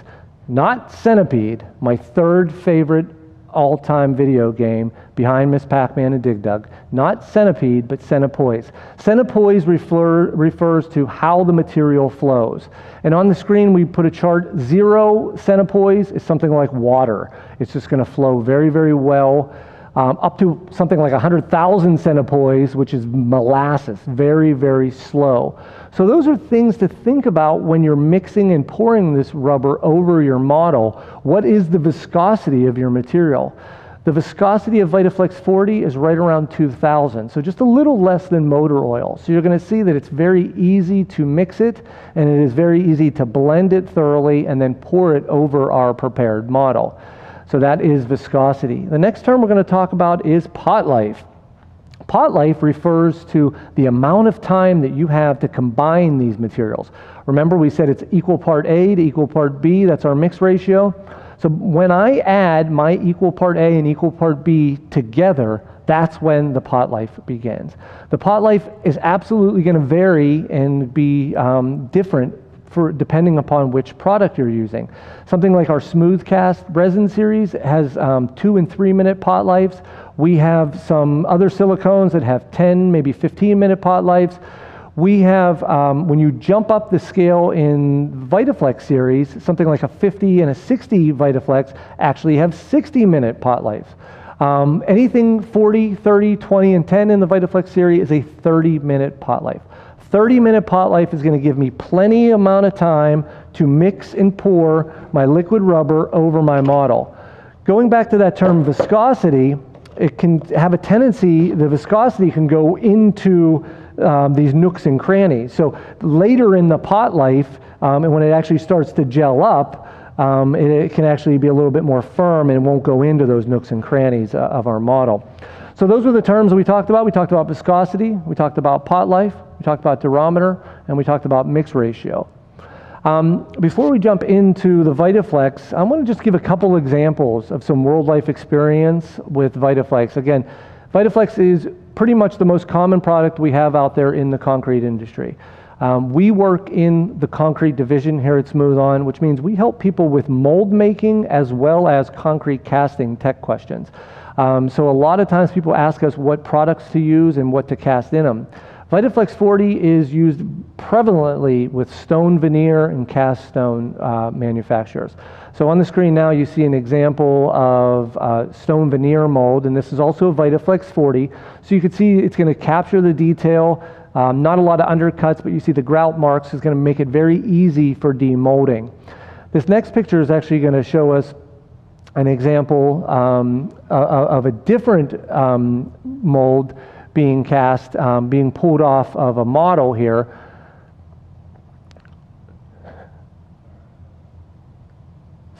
not centipede, my third favorite all-time video game behind Miss Pac-Man and Dig Dug. Not centipede, but centipoise. Centipoise refers to how the material flows. And on the screen we put a chart. 0 centipoise is something like water. It's just going to flow very, very well. Up to something like 100,000 centipoise, which is molasses, very, very slow. So those are things to think about when you're mixing and pouring this rubber over your model. What is the viscosity of your material? The viscosity of VytaFlex 40 is right around 2,000, so just a little less than motor oil. So you're going to see that it's very easy to mix it, and it is very easy to blend it thoroughly and then pour it over our prepared model. So that is viscosity. The next term we're going to talk about is pot life. Pot life refers to the amount of time that you have to combine these materials. Remember, we said it's equal part A to equal part B. That's our mix ratio. So when I add my equal part A and equal part B together, that's when the pot life begins. The pot life is absolutely going to vary and be different depending upon which product you're using. Something like our smooth cast resin series has 2 and 3 minute pot lives. We have some other silicones that have 10, maybe 15-minute pot lives. We have, when you jump up the scale in VytaFlex series, something like a 50 and a 60 VytaFlex actually have 60-minute pot lives. Anything 40, 30, 20, and 10 in the VytaFlex series is a 30-minute pot life. 30-minute pot life is going to give me plenty amount of time to mix and pour my liquid rubber over my model. Going back to that term viscosity, it can have a tendency, the viscosity can go into these nooks and crannies. So later in the pot life, and when it actually starts to gel up, it can actually be a little bit more firm and won't go into those nooks and crannies of our model. So those were the terms that we talked about. We talked about viscosity, we talked about pot life, we talked about durometer, and we talked about mix ratio. Before we jump into the VytaFlex, I want to just give a couple examples of some world life experience with VytaFlex. Again, VytaFlex is pretty much the most common product we have out there in the concrete industry. We work in the concrete division here at Smooth On, which means we help people with mold making as well as concrete casting tech questions. So a lot of times people ask us what products to use and what to cast in them. VytaFlex 40 is used prevalently with stone veneer and cast stone manufacturers. So on the screen now you see an example of stone veneer mold, and this is also a VytaFlex 40. So you can see it's going to capture the detail, not a lot of undercuts, but you see the grout marks is going to make it very easy for demolding. This next picture is actually going to show us an example of a different mold being cast, being pulled off of a model here.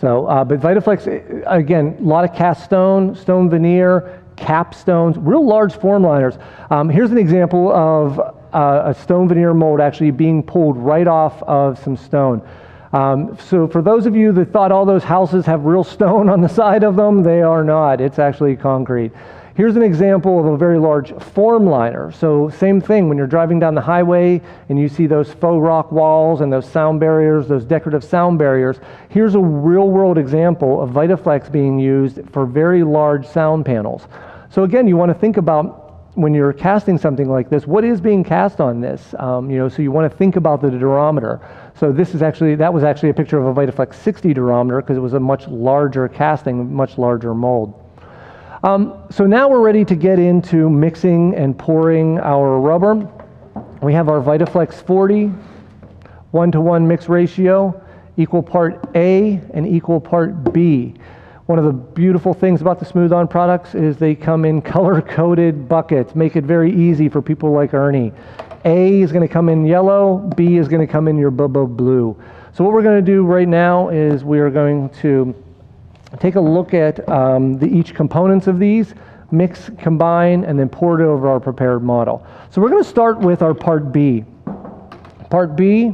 So, but VytaFlex, again, a lot of cast stone, stone veneer, capstones, real large form liners. Here's an example of a stone veneer mold actually being pulled right off of some stone. So for those of you that thought all those houses have real stone on the side of them, they are not. It's actually concrete. Here's an example of a very large form liner. So same thing, when you're driving down the highway and you see those faux rock walls and those sound barriers, those decorative sound barriers, here's a real world example of VytaFlex being used for very large sound panels. So again, you want to think about when you're casting something like this, what is being cast on this? So you want to think about the durometer. So that was actually a picture of a VytaFlex 60 durometer because it was a much larger casting, much larger mold. So now we're ready to get into mixing and pouring our rubber. We have our VytaFlex 40, 1-to-1 mix ratio, equal part A and equal part B. One of the beautiful things about the Smooth-On products is they come in color-coded buckets, make it very easy for people like Ernie. A is going to come in yellow, B is going to come in your blue. So what we're going to do right now is we are going to take a look at each components of these, mix, combine, and then pour it over our prepared model. So we're going to start with our part B. Part B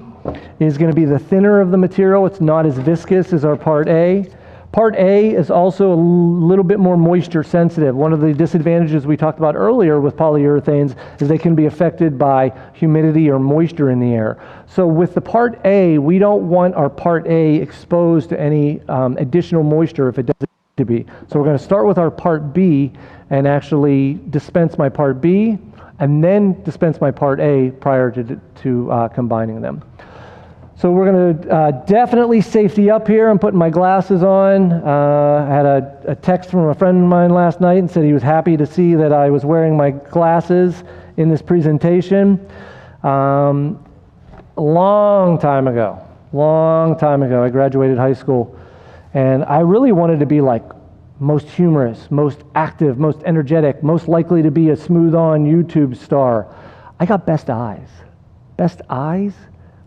is going to be the thinner of the material. It's not as viscous as our part A. Part A is also a little bit more moisture sensitive. One of the disadvantages we talked about earlier with polyurethanes is they can be affected by humidity or moisture in the air. So with the part A, we don't want our part A exposed to any additional moisture if it doesn't need to be. So we're going to start with our part B and actually dispense my part B and then dispense my part A prior to combining them. So we're going to definitely safety up here. I'm putting my glasses on. I had a text from a friend of mine last night and said he was happy to see that I was wearing my glasses in this presentation. Long time ago, I graduated high school, and I really wanted to be like most humorous, most active, most energetic, most likely to be a Smooth-On YouTube star. I got best eyes. Best eyes?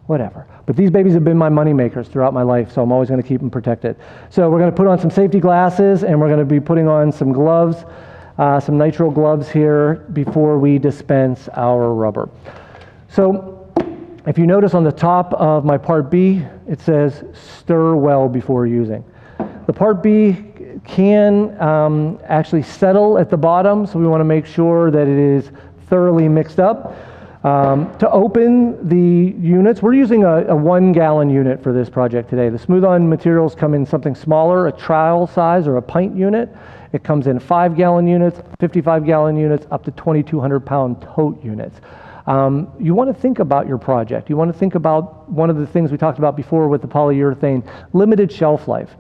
Whatever. But these babies have been my money makers throughout my life, so I'm always going to keep them protected. So we're going to put on some safety glasses, and we're going to be putting on some gloves, some nitrile gloves here before we dispense our rubber. So if you notice on the top of my part B, it says stir well before using. The part B can actually settle at the bottom, so we want to make sure that it is thoroughly mixed up. To open the units, we're using a 1-gallon unit for this project today. The Smooth-On materials come in something smaller, a trial size or a pint unit. It comes in 5-gallon units, 55-gallon units, up to 2,200-pound tote units. You want to think about your project. You want to think about one of the things we talked about before with the polyurethane, limited shelf life.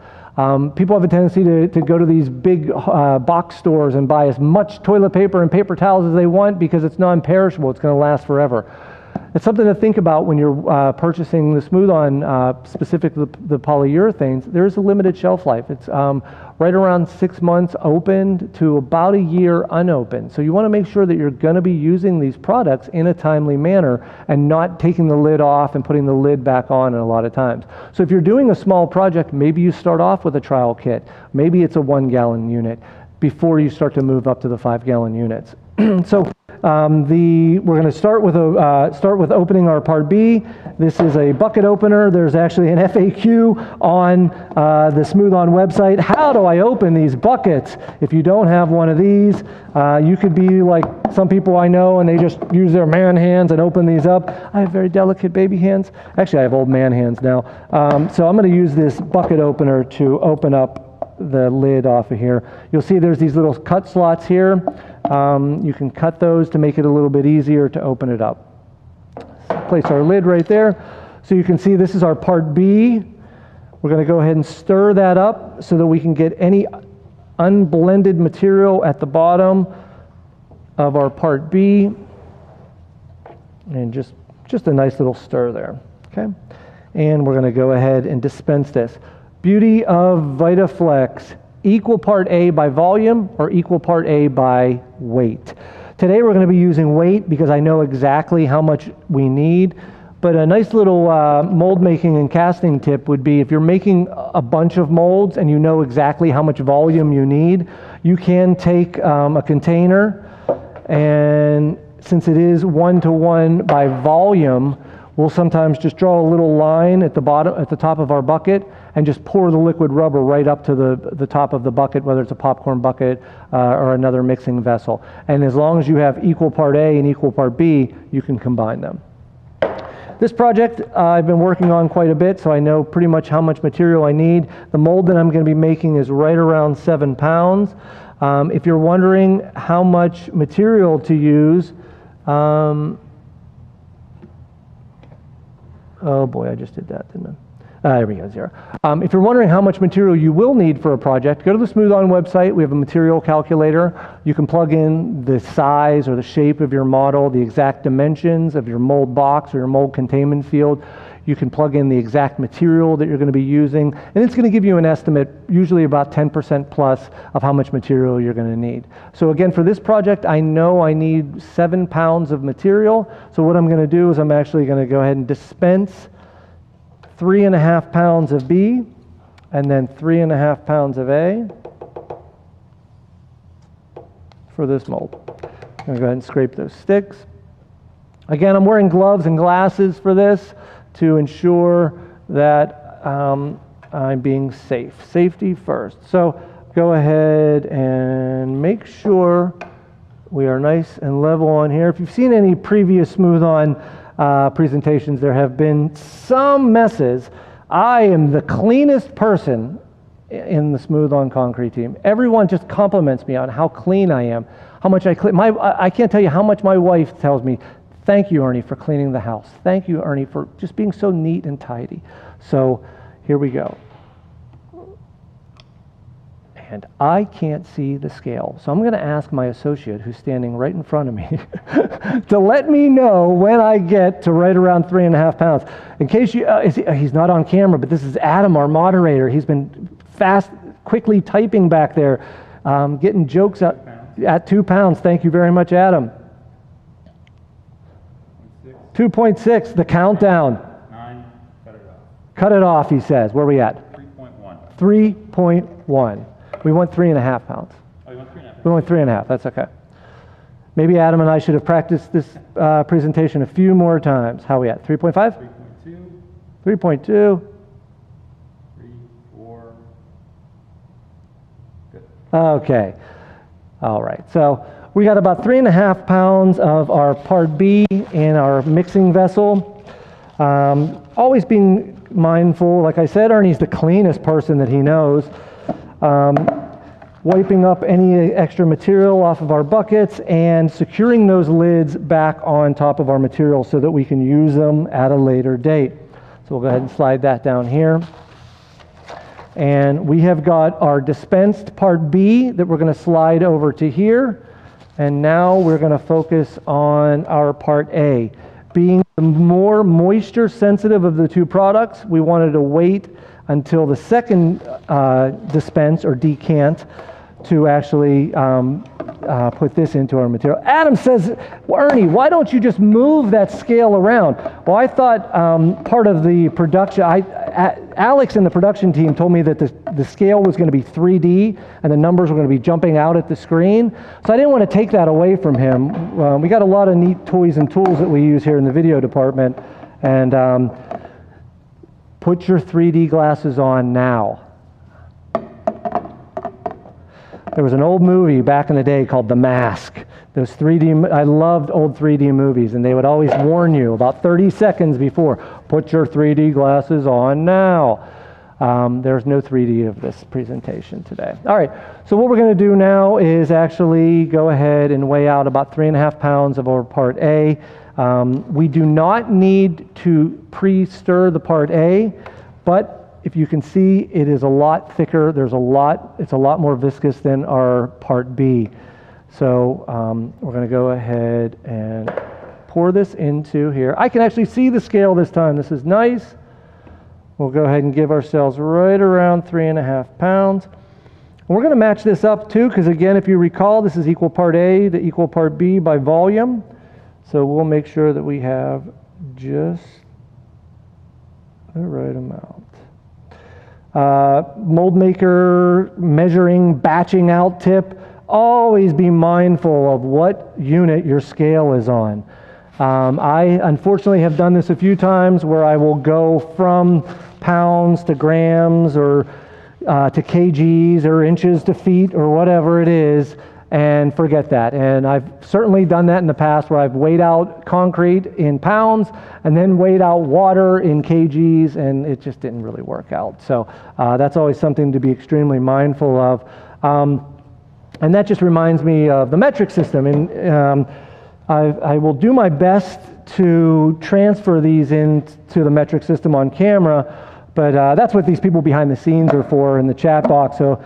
People have a tendency to go to these big box stores and buy as much toilet paper and paper towels as they want because it's non-perishable. It's going to last forever. It's something to think about when you're purchasing the Smooth-On, specifically the polyurethanes. There is a limited shelf life. It's right around 6 months opened to about a year unopened. So you want to make sure that you're going to be using these products in a timely manner and not taking the lid off and putting the lid back on a lot of times. So if you're doing a small project, maybe you start off with a trial kit. Maybe it's a 1-gallon unit before you start to move up to the 5-gallon units. So we're going to start with opening our part B. This is a bucket opener. There's actually an FAQ on the Smooth-On website. How do I open these buckets? If you don't have one of these, you could be like some people I know and they just use their man hands and open these up. I have very delicate baby hands. Actually, I have old man hands now. So I'm going to use this bucket opener to open up the lid off of here. You'll see there's these little cut slots here. You can cut those to make it a little bit easier to open it up. Place our lid right there. So you can see this is our part B. We're going to go ahead and stir that up so that we can get any unblended material at the bottom of our part B. And just a nice little stir there. Okay. And we're going to go ahead and dispense this. Beauty of VytaFlex, equal part A by volume or equal part A by weight. Today we're going to be using weight because I know exactly how much we need, but a nice little mold making and casting tip would be if you're making a bunch of molds and you know exactly how much volume you need, you can take a container, and since it is 1-to-1 by volume, we'll sometimes just draw a little line at the bottom, at the top of our bucket, and just pour the liquid rubber right up to the top of the bucket, whether it's a popcorn bucket or another mixing vessel. And as long as you have equal part A and equal part B, you can combine them. This project I've been working on quite a bit, so I know pretty much how much material I need. The mold that I'm going to be making is right around 7 pounds. If you're wondering how much material to use, oh boy, I just did that, didn't I? There we go, 0. If you're wondering how much material you will need for a project, go to the Smooth On website. We have a material calculator. You can plug in the size or the shape of your model, the exact dimensions of your mold box or your mold containment field. You can plug in the exact material that you're going to be using, and it's going to give you an estimate, usually about 10% plus, of how much material you're going to need. So again, for this project, I know I need 7 pounds of material. So what I'm going to do is I'm actually going to go ahead and dispense 3.5 pounds of B, and then 3.5 pounds of A for this mold. I'm going to go ahead and scrape those sticks. Again, I'm wearing gloves and glasses for this to ensure that I'm being safe. Safety first. So go ahead and make sure we are nice and level on here. If you've seen any previous Smooth On presentations, there have been some messes. I am the cleanest person in the Smooth On Concrete team. Everyone just compliments me on how clean I am, how much I clean. I can't tell you how much my wife tells me, thank you, Ernie, for cleaning the house. Thank you, Ernie, for just being so neat and tidy. So here we go. And I can't see the scale. So I'm going to ask my associate, who's standing right in front of me, to let me know when I get to right around 3.5 pounds. In case you, he's not on camera, but this is Adam, our moderator. He's been quickly typing back there, getting jokes out at 2 pounds. Thank you very much, Adam. 2.6, the countdown. 9, cut it off. Cut it off, he says. Where are we at? 3.1. 3.1. We want 3.5 pounds. Oh, you want 3.5? We want 3.5, that's okay. Maybe Adam and I should have practiced this presentation a few more times. How are we at? 3.5? 3.2. 3.2. 3, 4. Good. Okay. All right. So we got about 3.5 pounds of our Part B in our mixing vessel. Always being mindful. Like I said, Ernie's the cleanest person that he knows. Wiping up any extra material off of our buckets and securing those lids back on top of our material so that we can use them at a later date. So we'll go ahead and slide that down here. And we have got our dispensed Part B that we're going to slide over to here. And now we're going to focus on our Part A. Being the more moisture sensitive of the two products, we wanted to wait until the second dispense or decant to actually put this into our material. Adam says, well, Ernie, why don't you just move that scale around? Well, I thought part of the production, Alex and the production team told me that the scale was going to be 3D and the numbers were going to be jumping out at the screen. So I didn't want to take that away from him. We got a lot of neat toys and tools that we use here in the video department. And put your 3D glasses on now. There was an old movie back in the day called The Mask. Those 3D, I loved old 3D movies, and they would always warn you about 30 seconds before, put your 3D glasses on now. There's no 3D of this presentation today. All right, so what we're going to do now is actually go ahead and weigh out about 3.5 pounds of our Part A. We do not need to pre-stir the Part A, but if you can see, it is a lot thicker. It's a lot more viscous than our Part B. So we're going to go ahead and pour this into here. I can actually see the scale this time. This is nice. We'll go ahead and give ourselves right around 3.5 pounds. And we're going to match this up too, because again, if you recall, this is equal Part A to equal Part B by volume. So we'll make sure that we have just the right amount. Mold maker measuring, batching out tip, always be mindful of what unit your scale is on. I unfortunately have done this a few times where I will go from pounds to grams or to kgs or inches to feet or whatever it is, and forget that. And I've certainly done that in the past where I've weighed out concrete in pounds and then weighed out water in kgs, and it just didn't really work out. So that's always something to be extremely mindful of. And that just reminds me of the metric system. And I will do my best to transfer these into the metric system on camera, but that's what these people behind the scenes are for in the chat box. So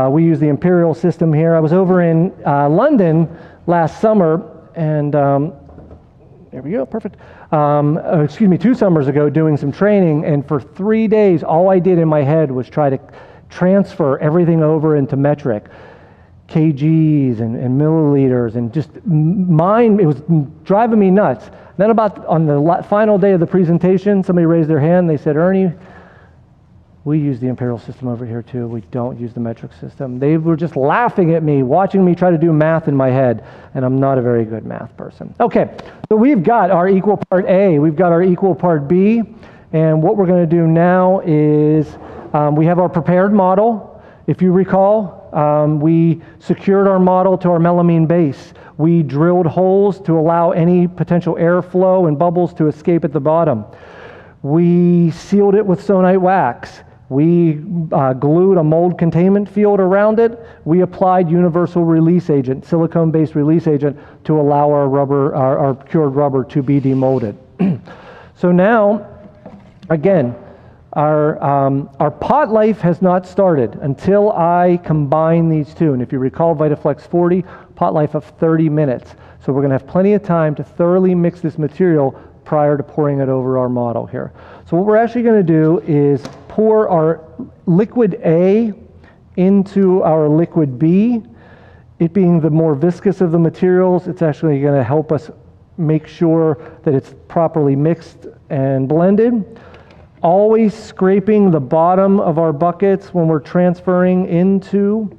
we use the imperial system here. I was over in London last summer, and there we go, perfect. Excuse me, 2 summers ago, doing some training, and for 3 days, all I did in my head was try to transfer everything over into metric. kgs and milliliters, and just it was driving me nuts. Then about on the final day of the presentation, somebody raised their hand. They said, Ernie, we use the imperial system over here too. We don't use the metric system. They were just laughing at me, watching me try to do math in my head, and I'm not a very good math person. Okay, so we've got our equal part A, we've got our equal part B, and what we're going to do now is we have our prepared model. If you recall, we secured our model to our melamine base. We drilled holes to allow any potential airflow and bubbles to escape at the bottom. We sealed it with sonite wax. We glued a mold containment field around it. We applied universal release agent, silicone-based release agent, to allow our rubber, our cured rubber, to be demolded. So now, again, our pot life has not started until I combine these two. And if you recall VytaFlex 40, pot life of 30 minutes. So we're going to have plenty of time to thoroughly mix this material prior to pouring it over our model here. So what we're actually going to do is pour our liquid A into our liquid B. It being the more viscous of the materials, it's actually going to help us make sure that it's properly mixed and blended. Always scraping the bottom of our buckets when we're transferring into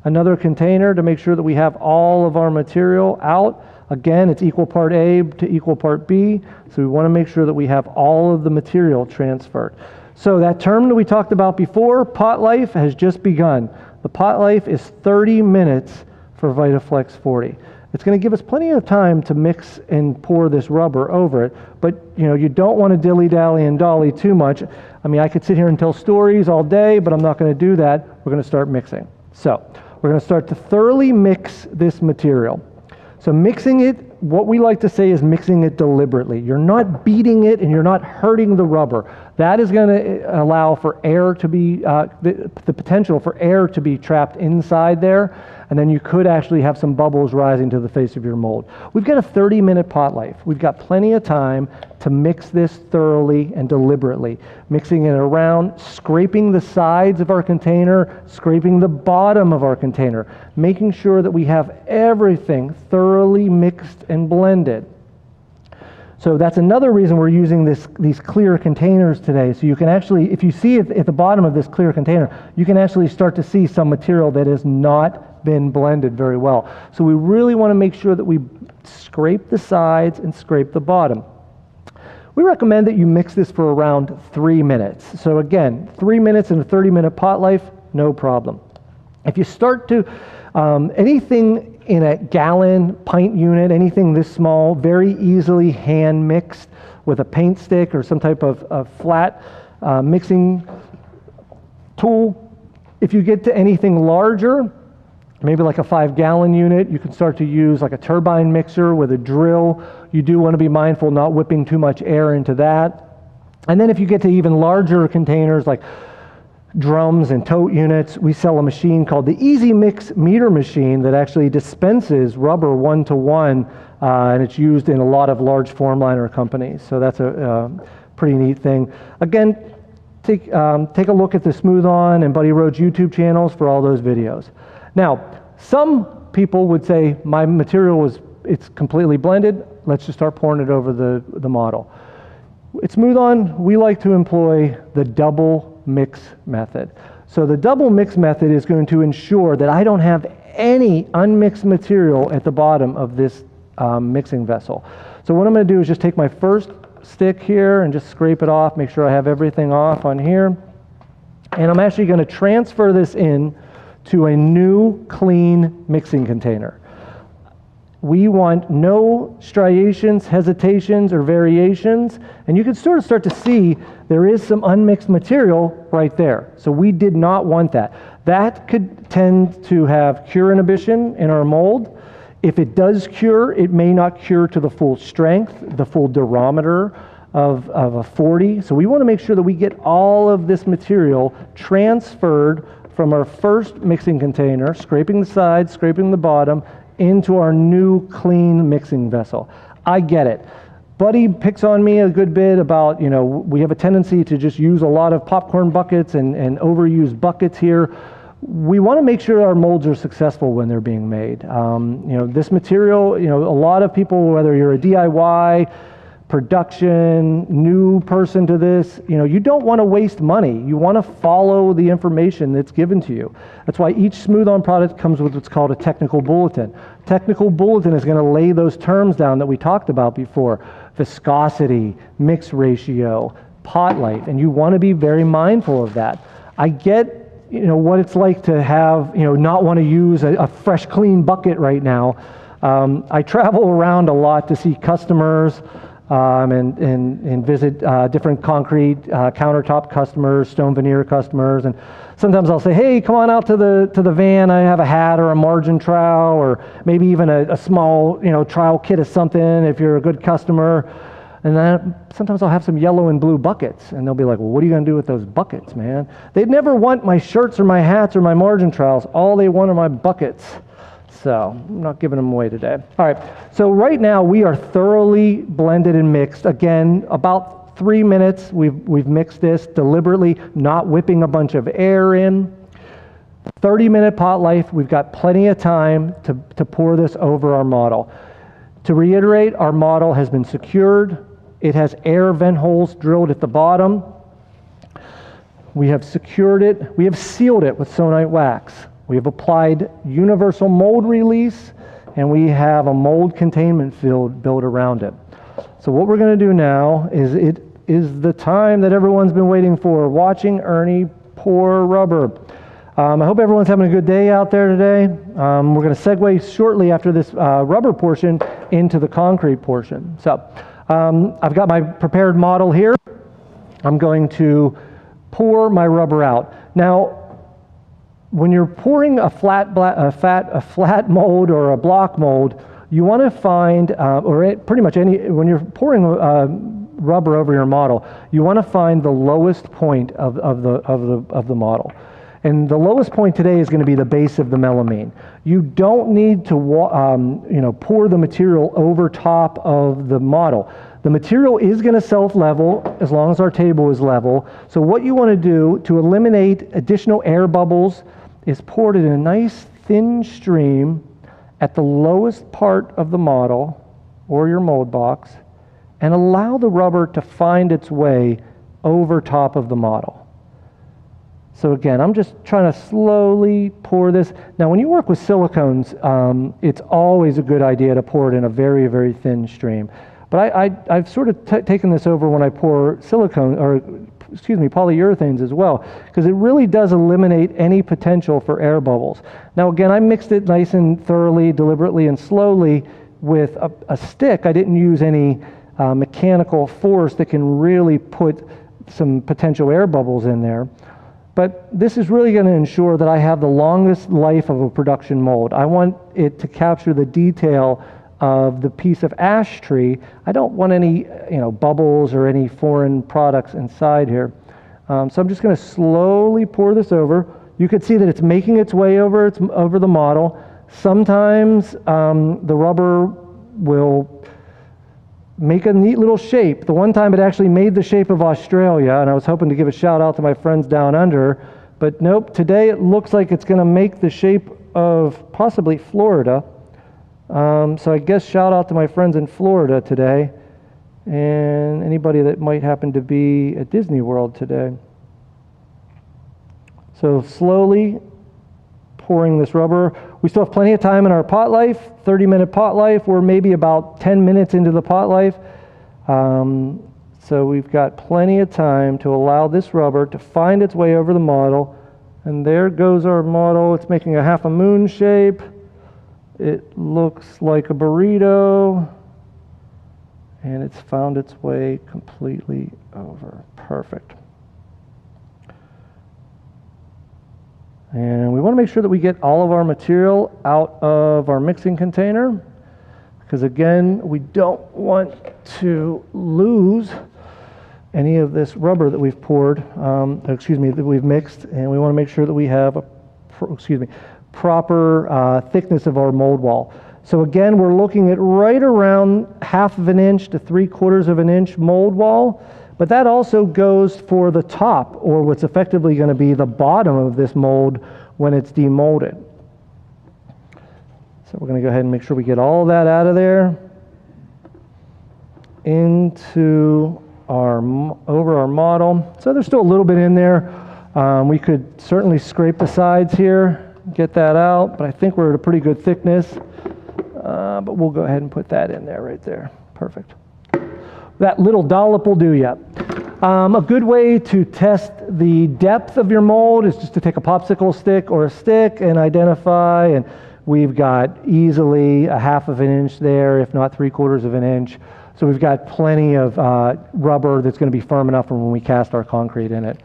another container to make sure that we have all of our material out. Again, it's equal part A to equal part B, so we want to make sure that we have all of the material transferred. So that term that we talked about before, pot life, has just begun. The pot life is 30 minutes for VytaFlex 40. It's going to give us plenty of time to mix and pour this rubber over it, but you don't want to dilly-dally and dolly too much. I mean, I could sit here and tell stories all day, but I'm not going to do that. We're going to start mixing. So we're going to start to thoroughly mix this material. So mixing it, what we like to say is mixing it deliberately. You're not beating it and you're not hurting the rubber. That is going to allow for air to be, the potential for air to be trapped inside there, and then you could actually have some bubbles rising to the face of your mold. We've got a 30-minute pot life. We've got plenty of time to mix this thoroughly and deliberately. Mixing it around, scraping the sides of our container, scraping the bottom of our container, making sure that we have everything thoroughly mixed and blended. So that's another reason we're using these clear containers today. So you can actually, if you see it at the bottom of this clear container, you can actually start to see some material that has not been blended very well. So we really want to make sure that we scrape the sides and scrape the bottom. We recommend that you mix this for around 3 minutes. So again, 3 minutes in a 30-minute pot life, no problem. If you start to, anything in a gallon, pint unit, anything this small, very easily hand mixed with a paint stick or some type of flat mixing tool. If you get to anything larger, maybe like a 5-gallon unit, you can start to use like a turbine mixer with a drill. You do want to be mindful not whipping too much air into that. And then if you get to even larger containers like drums and tote units, we sell a machine called the Easy Mix meter machine that actually dispenses rubber 1-to-1, and it's used in a lot of large formliner companies. So that's a pretty neat thing. Again, take a look at the Smooth On and Buddy Rhodes YouTube channels for all those videos. Now, some people would say my material it's completely blended. Let's just start pouring it over the model. At Smooth On, we like to employ the double mix method. So the double mix method is going to ensure that I don't have any unmixed material at the bottom of this mixing vessel. So what I'm going to do is just take my first stick here and just scrape it off, make sure I have everything off on here. And I'm actually going to transfer this in to a new clean mixing container. We want no striations, hesitations, or variations. And you can sort of start to see there is some unmixed material right there. So we did not want that. That could tend to have cure inhibition in our mold. If it does cure, it may not cure to the full strength, the full durometer of a 40. So we want to make sure that we get all of this material transferred from our first mixing container, scraping the sides, scraping the bottom, into our new clean mixing vessel. I get it. Buddy picks on me a good bit about, we have a tendency to just use a lot of popcorn buckets and overuse buckets here. We want to make sure our molds are successful when they're being made. This material, a lot of people, whether you're a DIY, production, new person to this, you don't want to waste money. You want to follow the information that's given to you. That's why each smooth-on product comes with what's called a technical bulletin. Technical bulletin is going to lay those terms down that we talked about before: viscosity, mix ratio, pot life, and you want to be very mindful of that. I get what it's like to have, not want to use a fresh, clean bucket right now. I travel around a lot to see customers and visit different concrete countertop customers, stone veneer customers, and sometimes I'll say, hey, come on out to the van. I have a hat or a margin trowel, or maybe even a small trowel kit of something if you're a good customer. And then sometimes I'll have some yellow and blue buckets, and they'll be like, well, what are you going to do with those buckets, man? They'd never want my shirts or my hats or my margin trowels. All they want are my buckets. So I'm not giving them away today. All right, so right now we are thoroughly blended and mixed. Again, about 3 minutes we've mixed this deliberately, not whipping a bunch of air in. 30-minute pot life. We've got plenty of time to pour this over our model. To reiterate, our model has been secured. It has air vent holes drilled at the bottom. We have secured it. We have sealed it with sonite wax. We have applied universal mold release, and we have a mold containment field built around it. So what we're going to do now is the time that everyone's been waiting for, watching Ernie pour rubber. I hope everyone's having a good day out there today. We're going to segue shortly after this rubber portion into the concrete portion. So I've got my prepared model here. I'm going to pour my rubber out. Now, when you're pouring a flat mold or a block mold, you want to find, when you're pouring rubber over your model, you want to find the lowest point of the model. And the lowest point today is going to be the base of the melamine. You don't need to pour the material over top of the model. The material is going to self-level as long as our table is level. So what you want to do to eliminate additional air bubbles is pour it in a nice thin stream at the lowest part of the model or your mold box, and allow the rubber to find its way over top of the model. So again, I'm just trying to slowly pour this. Now, when you work with silicones, it's always a good idea to pour it in a very, very thin stream. But I've sort of taken this over when I pour polyurethanes as well, because it really does eliminate any potential for air bubbles. Now, again, I mixed it nice and thoroughly, deliberately, and slowly with a stick. I didn't use any mechanical force that can really put some potential air bubbles in there. But this is really going to ensure that I have the longest life of a production mold. I want it to capture the detail of the piece of ash tree. I don't want any bubbles or any foreign products inside here. So I'm just going to slowly pour this over. You can see that it's making its way over the model. Sometimes the rubber will make a neat little shape. The one time it actually made the shape of Australia, and I was hoping to give a shout out to my friends down under, but nope, today it looks like it's going to make the shape of possibly Florida. So I guess shout out to my friends in Florida today, and anybody that might happen to be at Disney World today. So slowly pouring this rubber. We still have plenty of time in our pot life, 30-minute pot life. We're maybe about 10 minutes into the pot life. So we've got plenty of time to allow this rubber to find its way over the model. And there goes our model. It's making a half a moon shape. It looks like a burrito. And it's found its way completely over. Perfect. And we want to make sure that we get all of our material out of our mixing container, because again, we don't want to lose any of this rubber that we've poured, that we've mixed, and we want to make sure that we have a, proper thickness of our mold wall. So again, we're looking at right around 1/2 inch to 3/4 inch mold wall, but that also goes for the top, or what's effectively going to be the bottom of this mold when it's demolded. So we're going to go ahead and make sure we get all that out of there into over our model. So there's still a little bit in there. We could certainly scrape the sides here, get that out, but I think we're at a pretty good thickness. But we'll go ahead and put that in there right there. Perfect. That little dollop will do ya. A good way to test the depth of your mold is just to take a popsicle stick or a stick and identify, and we've got easily 1/2 inch there, if not 3/4 inch. So we've got plenty of rubber that's going to be firm enough for when we cast our concrete in it.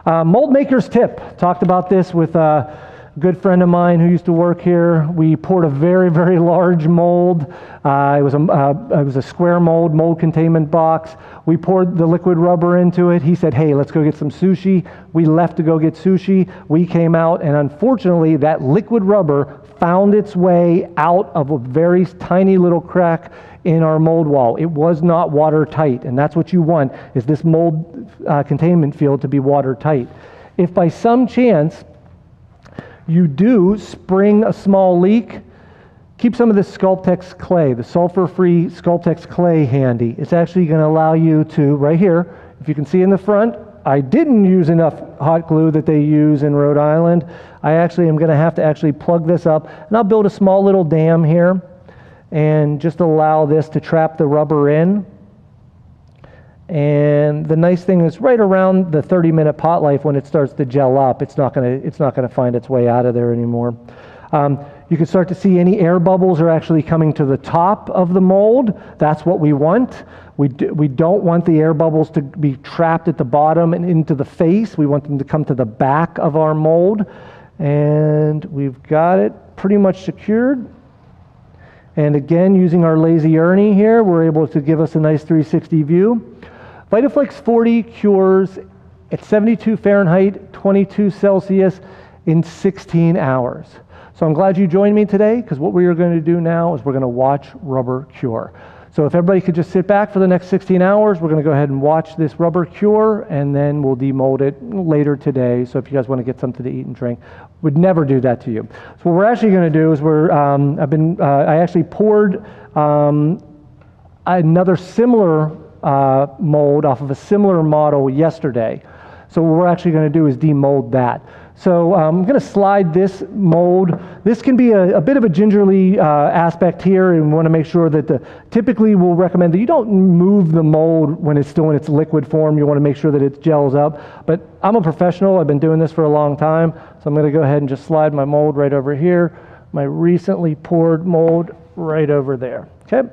Mold maker's tip. Talked about this with a good friend of mine who used to work here. We poured a very, very large mold. It was a square mold containment box. We poured the liquid rubber into it. He said, hey, let's go get some sushi. We left to go get sushi. We came out, and unfortunately, that liquid rubber found its way out of a very tiny little crack in our mold wall. It was not watertight, and that's what you want, is this mold containment field to be watertight. If by some chance you do spring a small leak, keep some of this Sculptex clay, the sulfur-free Sculptex clay handy. It's actually going to allow you to, right here, if you can see in the front, I didn't use enough hot glue that they use in Rhode Island. I actually am going to have to actually plug this up, and I'll build a small little dam here and just allow this to trap the rubber in. And the nice thing is, right around the 30-minute pot life, when it starts to gel up, it's not going to find its way out of there anymore. You can start to see any air bubbles are actually coming to the top of the mold. That's what we want. We don't want the air bubbles to be trapped at the bottom and into the face. We want them to come to the back of our mold. And we've got it pretty much secured. And again, using our lazy Ernie here, we're able to give us a nice 360 view. VytaFlex 40 cures at 72 Fahrenheit, 22 Celsius in 16 hours. So I'm glad you joined me today, because what we are going to do now is we're going to watch rubber cure. So if everybody could just sit back for the next 16 hours, we're going to go ahead and watch this rubber cure, and then we'll demold it later today. So if you guys want to get something to eat and drink, would never do that to you. So what we're actually going to do is I actually poured another similar mold off of a similar model yesterday. So what we're actually going to do is demold that. So I'm going to slide this mold. This can be a bit of a gingerly aspect here, and we want to make sure that typically we'll recommend that you don't move the mold when it's still in its liquid form. You want to make sure that it gels up. But I'm a professional. I've been doing this for a long time. So I'm going to go ahead and just slide my mold right over here. My recently poured mold right over there. Okay.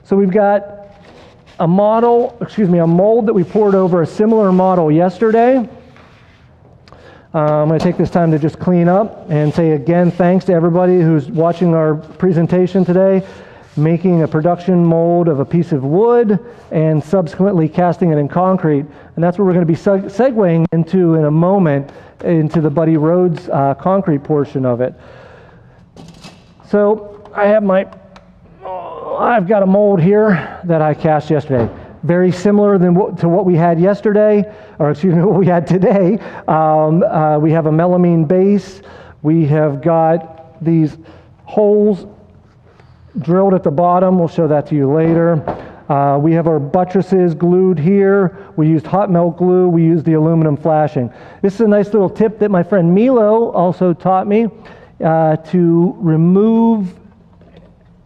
So we've got a mold that we poured over a similar model yesterday. I'm going to take this time to just clean up and say again, thanks to everybody who's watching our presentation today, making a production mold of a piece of wood and subsequently casting it in concrete. And that's what we're going to be segueing into in a moment, into the Buddy Rhodes concrete portion of it. So I've got a mold here that I cast yesterday. Very similar to what we had yesterday, or excuse me, what we had today. We have a melamine base. We have got these holes drilled at the bottom. We'll show that to you later. We have our buttresses glued here. We used hot melt glue. We used the aluminum flashing. This is a nice little tip that my friend Milo also taught me to remove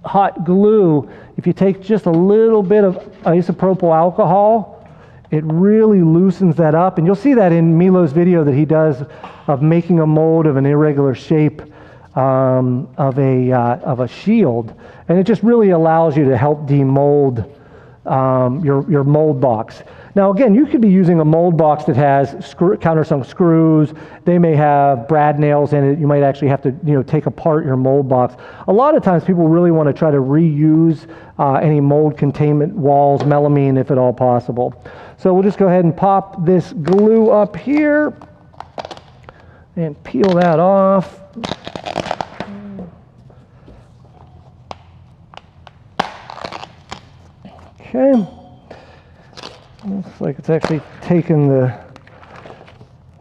hot glue. If you take just a little bit of isopropyl alcohol, it really loosens that up. And you'll see that in Milo's video that he does of making a mold of an irregular shape of a shield. And it just really allows you to help demold your mold box. Now again, you could be using a mold box that has countersunk screws. They may have brad nails in it. You might actually have to take apart your mold box. A lot of times people really want to try to reuse any mold containment walls, melamine if at all possible. So we'll just go ahead and pop this glue up here and peel that off. Okay, looks like it's actually taken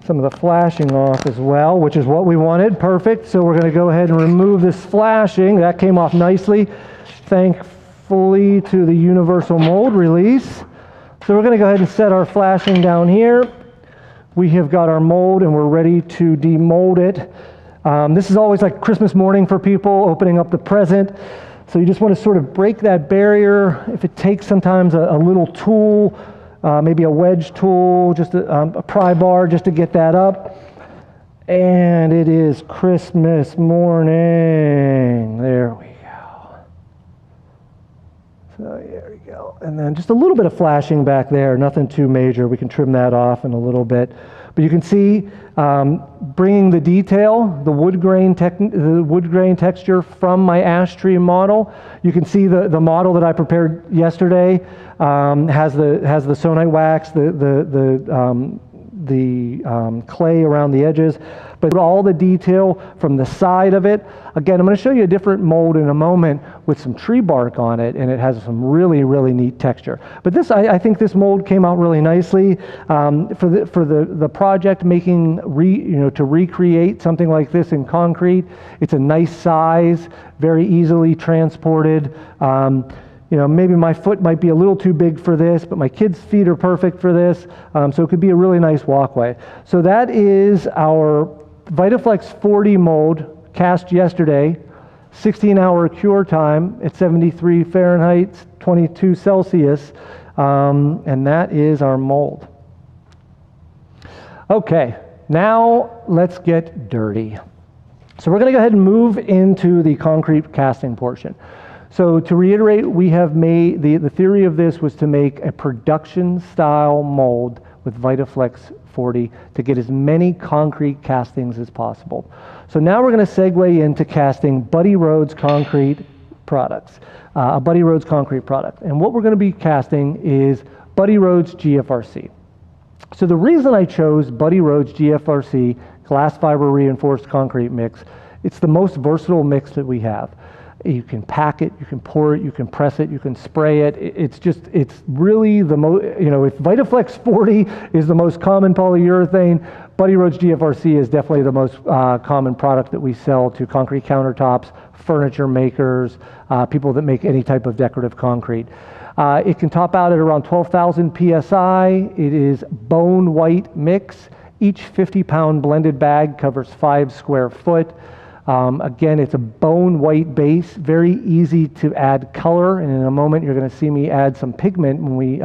some of the flashing off as well, which is what we wanted. Perfect. So we're going to go ahead and remove this flashing. That came off nicely, thankfully, to the universal mold release. So we're going to go ahead and set our flashing down here. We have got our mold and we're ready to demold it. This is always like Christmas morning for people, opening up the present. So you just want to sort of break that barrier. If it takes sometimes a little tool, maybe a wedge tool, just a pry bar just to get that up. And it is Christmas morning. There we go. So there we go. And then just a little bit of flashing back there, nothing too major. We can trim that off in a little bit. But you can see bringing the detail, the wood grain texture from my ash tree model. You can see the model that I prepared yesterday has the sonite wax, the clay around the edges, but all the detail from the side of it. Again, I'm going to show you a different mold in a moment with some tree bark on it, and it has some really, really neat texture. But this, I think this mold came out really nicely for the project, making to recreate something like this in concrete. It's a nice size, very easily transported. Maybe my foot might be a little too big for this, but my kids' feet are perfect for this. So it could be a really nice walkway. So that is our VytaFlex 40 mold cast yesterday, 16-hour cure time at 73 Fahrenheit, 22 Celsius, and that is our mold. Okay, now let's get dirty. So we're going to go ahead and move into the concrete casting portion. So to reiterate, we have made, the theory of this was to make a production style mold with VytaFlex 40 to get as many concrete castings as possible. So now we're going to segue into casting Buddy Rhodes Concrete Products, a Buddy Rhodes Concrete product. And what we're going to be casting is Buddy Rhodes GFRC. So the reason I chose Buddy Rhodes GFRC glass fiber reinforced concrete mix, it's the most versatile mix that we have. You can pack it, you can pour it, you can press it, you can spray it. It's really the most, if VytaFlex 40 is the most common polyurethane, Buddy Rhodes GFRC is definitely the most common product that we sell to concrete countertops, furniture makers, people that make any type of decorative concrete. It can top out at around 12,000 PSI. It is bone white mix. Each 50-pound blended bag covers 5 square foot. Again, it's a bone white base, very easy to add color, and in a moment you're going to see me add some pigment when we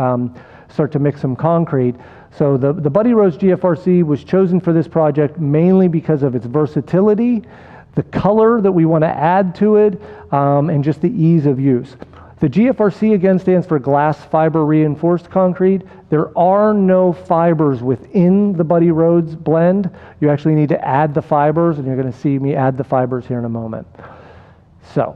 start to mix some concrete. So the Buddy Rhodes GFRC was chosen for this project mainly because of its versatility, the color that we want to add to it, and just the ease of use. The GFRC again stands for glass fiber reinforced concrete. There are no fibers within the Buddy Rhodes blend. You actually need to add the fibers, and you're going to see me add the fibers here in a moment. So,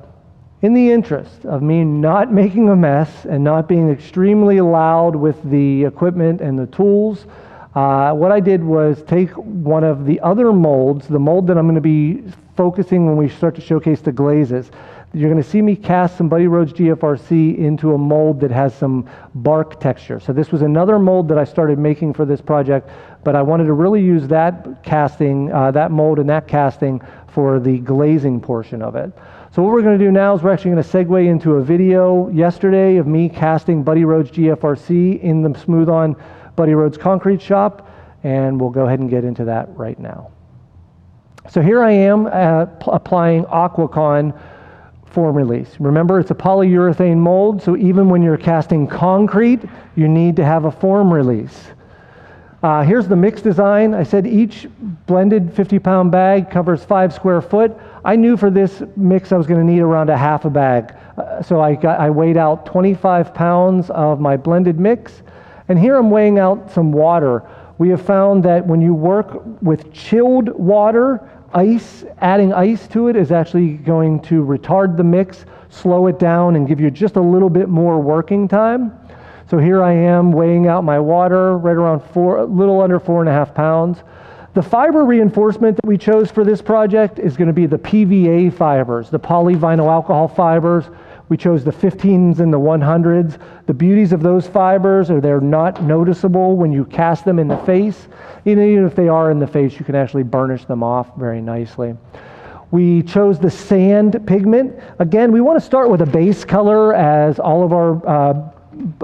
in the interest of me not making a mess and not being extremely loud with the equipment and the tools, what I did was take one of the other molds, the mold that I'm going to be focusing when we start to showcase the glazes. You're going to see me cast some Buddy Rhodes GFRC into a mold that has some bark texture. So this was another mold that I started making for this project, but I wanted to really use that casting, that mold and that casting for the glazing portion of it. So what we're going to do now is we're actually going to segue into a video yesterday of me casting Buddy Rhodes GFRC in the smooth-on Buddy Rhodes Concrete Shop, and we'll go ahead and get into that right now. So here I am applying Aquacon form release. Remember, it's a polyurethane mold, so even when you're casting concrete, you need to have a form release. Here's the mix design. I said each blended 50-pound bag covers 5 square foot. I knew for this mix I was going to need around a half a bag. So I weighed out 25 pounds of my blended mix, And here I'm weighing out some water. We have found that when you work with chilled water, adding ice to it is actually going to retard the mix, slow it down, and give you just a little bit more working time. So here I am weighing out my water, right around a little under 4.5 pounds. The fiber reinforcement that we chose for this project is going to be the PVA fibers, the polyvinyl alcohol fibers. We chose the 15s and the 100s. The beauties of those fibers are they're not noticeable when you cast them in the face. Even if they are in the face, you can actually burnish them off very nicely. We chose the sand pigment. Again, we want to start with a base color as all of our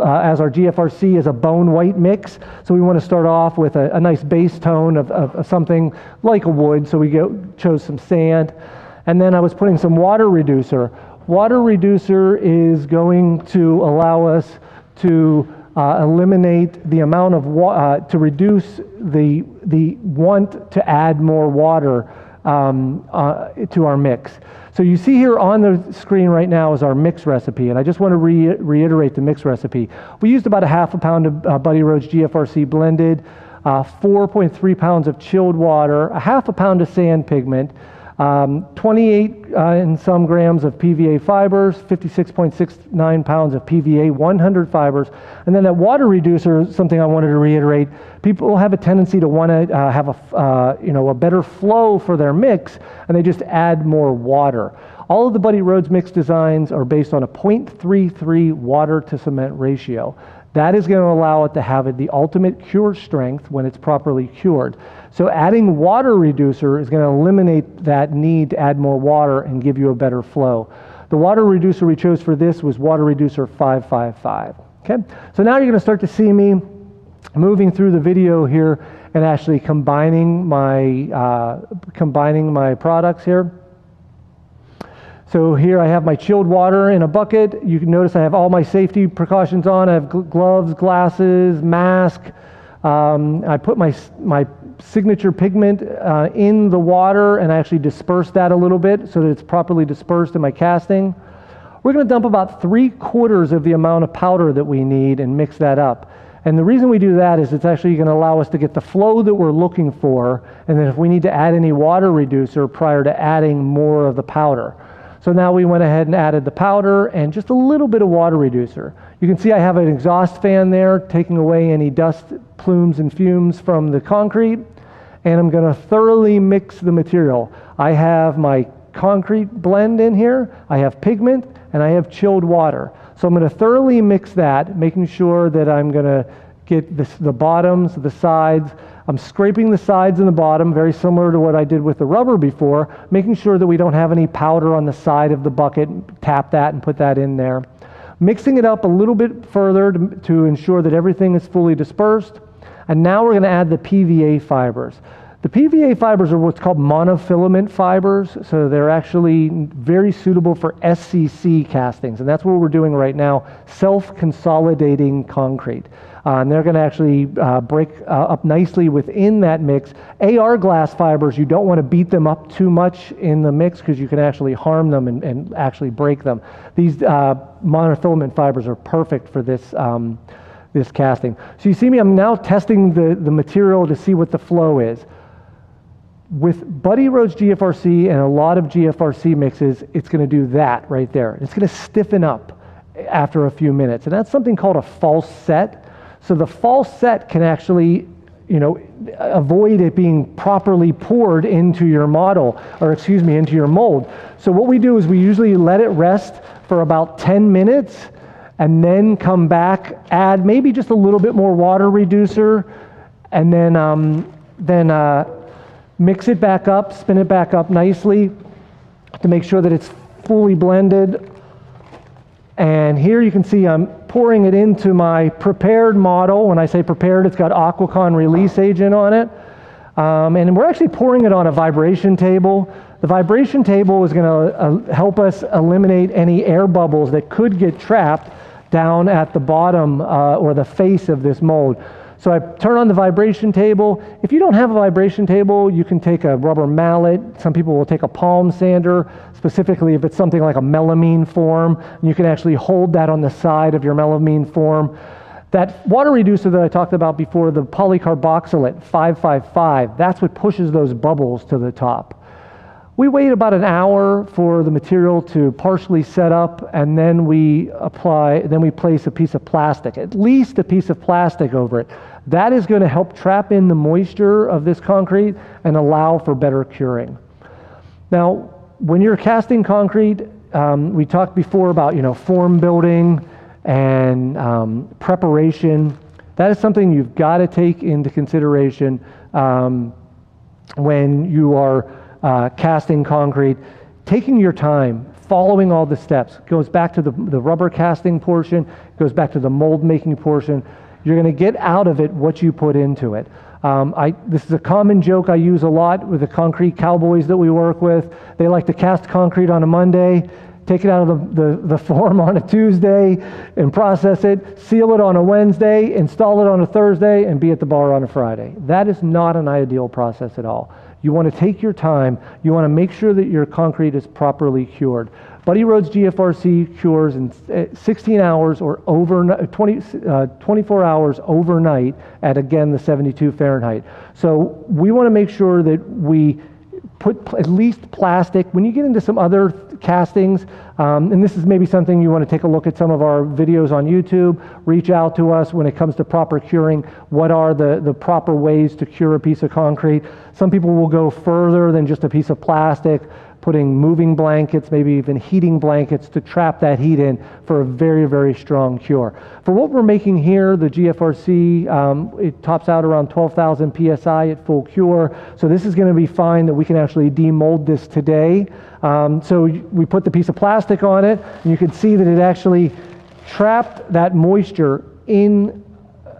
as our GFRC is a bone white mix. So we want to start off with a nice base tone of something like a wood. So we chose some sand. And then I was putting some water reducer. Water reducer is going to allow us to eliminate the amount of to reduce the want to add more water to our mix. So you see here on the screen right now is our mix recipe, and I just want to reiterate the mix recipe. We used about 1/2 pound of Buddy Rhodes GFRC blended, 4.3 pounds of chilled water, 1/2 pound of sand pigment, 28 and some grams of PVA fibers, 56.69 pounds of PVA 100 fibers, and then that water reducer is something I wanted to reiterate. People have a tendency to want to have a better flow for their mix, and they just add more water. All of the Buddy Rhodes mix designs are based on a 0.33 water to cement ratio. That is going to allow it to have the ultimate cure strength when it's properly cured. So adding water reducer is going to eliminate that need to add more water and give you a better flow. The water reducer we chose for this was water reducer 555. Okay, so now you're going to start to see me moving through the video here and actually combining my products here. So here I have my chilled water in a bucket. You can notice I have all my safety precautions on. I have gloves, glasses, mask. I put my signature pigment in the water and I actually disperse that a little bit so that it's properly dispersed in my casting. We're going to dump about 3/4 of the amount of powder that we need and mix that up. And the reason we do that is it's actually going to allow us to get the flow that we're looking for, and then if we need to add any water reducer prior to adding more of the powder. So now we went ahead and added the powder and just a little bit of water reducer. You can see I have an exhaust fan there taking away any dust, plumes, and fumes from the concrete. And I'm going to thoroughly mix the material. I have my concrete blend in here, I have pigment, and I have chilled water. So I'm going to thoroughly mix that, making sure that I'm going to get the bottoms, the sides. I'm scraping the sides and the bottom, very similar to what I did with the rubber before, making sure that we don't have any powder on the side of the bucket. Tap that and put that in there. Mixing it up a little bit further to ensure that everything is fully dispersed. And now we're going to add the PVA fibers. The PVA fibers are what's called monofilament fibers, so they're actually very suitable for SCC castings, and that's what we're doing right now, self-consolidating concrete. And they're going to actually break up nicely within that mix. AR glass fibers, you don't want to beat them up too much in the mix because you can actually harm them and actually break them. These monofilament fibers are perfect for this this casting. So you see me, I'm now testing the material to see what the flow is. With Buddy Rhodes GFRC and a lot of GFRC mixes, it's going to do that right there. It's going to stiffen up after a few minutes, and that's something called a false set. So the false set can actually, avoid it being properly poured into your model, or excuse me, into your mold. So what we do is we usually let it rest for about 10 minutes and then come back, add maybe just a little bit more water reducer, and then mix it back up, spin it back up nicely to make sure that it's fully blended. And here you can see I'm pouring it into my prepared model. When I say prepared, it's got Aquacon release agent on it. And we're actually pouring it on a vibration table. The vibration table is going to help us eliminate any air bubbles that could get trapped down at the bottom or the face of this mold. So I turn on the vibration table. If you don't have a vibration table, you can take a rubber mallet. Some people will take a palm sander, specifically if it's something like a melamine form. And you can actually hold that on the side of your melamine form. That water reducer that I talked about before, the polycarboxylate 555, that's what pushes those bubbles to the top. We wait about an hour for the material to partially set up, and then we place a piece of plastic, at least a piece of plastic over it. That is going to help trap in the moisture of this concrete and allow for better curing. Now, when you're casting concrete, we talked before about, form building and preparation. That is something you've got to take into consideration when you are casting concrete. Taking your time, following all the steps, goes back to the rubber casting portion, goes back to the mold making portion. You're going to get out of it what you put into it. This is a common joke I use a lot with the concrete cowboys that we work with. They like to cast concrete on a Monday, take it out of the form on a Tuesday and process it, seal it on a Wednesday, install it on a Thursday, and be at the bar on a Friday. That is not an ideal process at all. You want to take your time. You want to make sure that your concrete is properly cured. Buddy Rhodes GFRC cures in 16 hours or 24 hours overnight at, again, the 72 Fahrenheit. So we want to make sure that we put at least plastic. When you get into some other castings, and this is maybe something you want to take a look at some of our videos on YouTube, reach out to us when it comes to proper curing. What are the proper ways to cure a piece of concrete? Some people will go further than just a piece of plastic, putting moving blankets, maybe even heating blankets to trap that heat in for a very, very strong cure. For what we're making here, the GFRC, it tops out around 12,000 PSI at full cure. So this is going to be fine that we can actually demold this today. So we put the piece of plastic on it, and you can see that it actually trapped that moisture in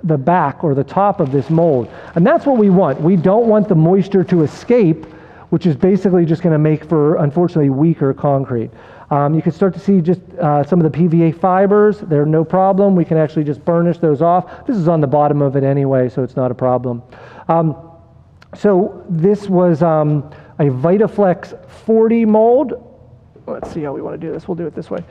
the back or the top of this mold. And that's what we want. We don't want the moisture to escape, which is basically just going to make for, unfortunately, weaker concrete. You can start to see just some of the PVA fibers. They're no problem. We can actually just burnish those off. This is on the bottom of it anyway, so it's not a problem. So this was a VytaFlex 40 mold. Let's see how we want to do this. We'll do it this way.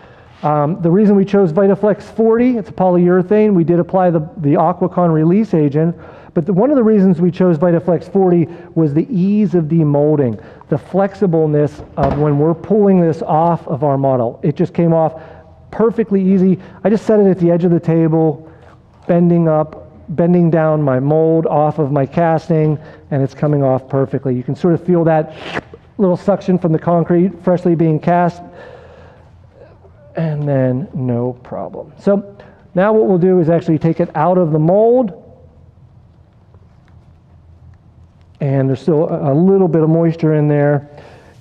The reason we chose VytaFlex 40, it's a polyurethane. We did apply the Aquacon release agent, but one of the reasons we chose VytaFlex 40 was the ease of demolding, the flexibleness of when we're pulling this off of our model. It just came off perfectly easy. I just set it at the edge of the table, bending up, bending down my mold off of my casting, and it's coming off perfectly. You can sort of feel that little suction from the concrete freshly being cast, and then no problem. So now what we'll do is actually take it out of the mold, and there's still a little bit of moisture in there,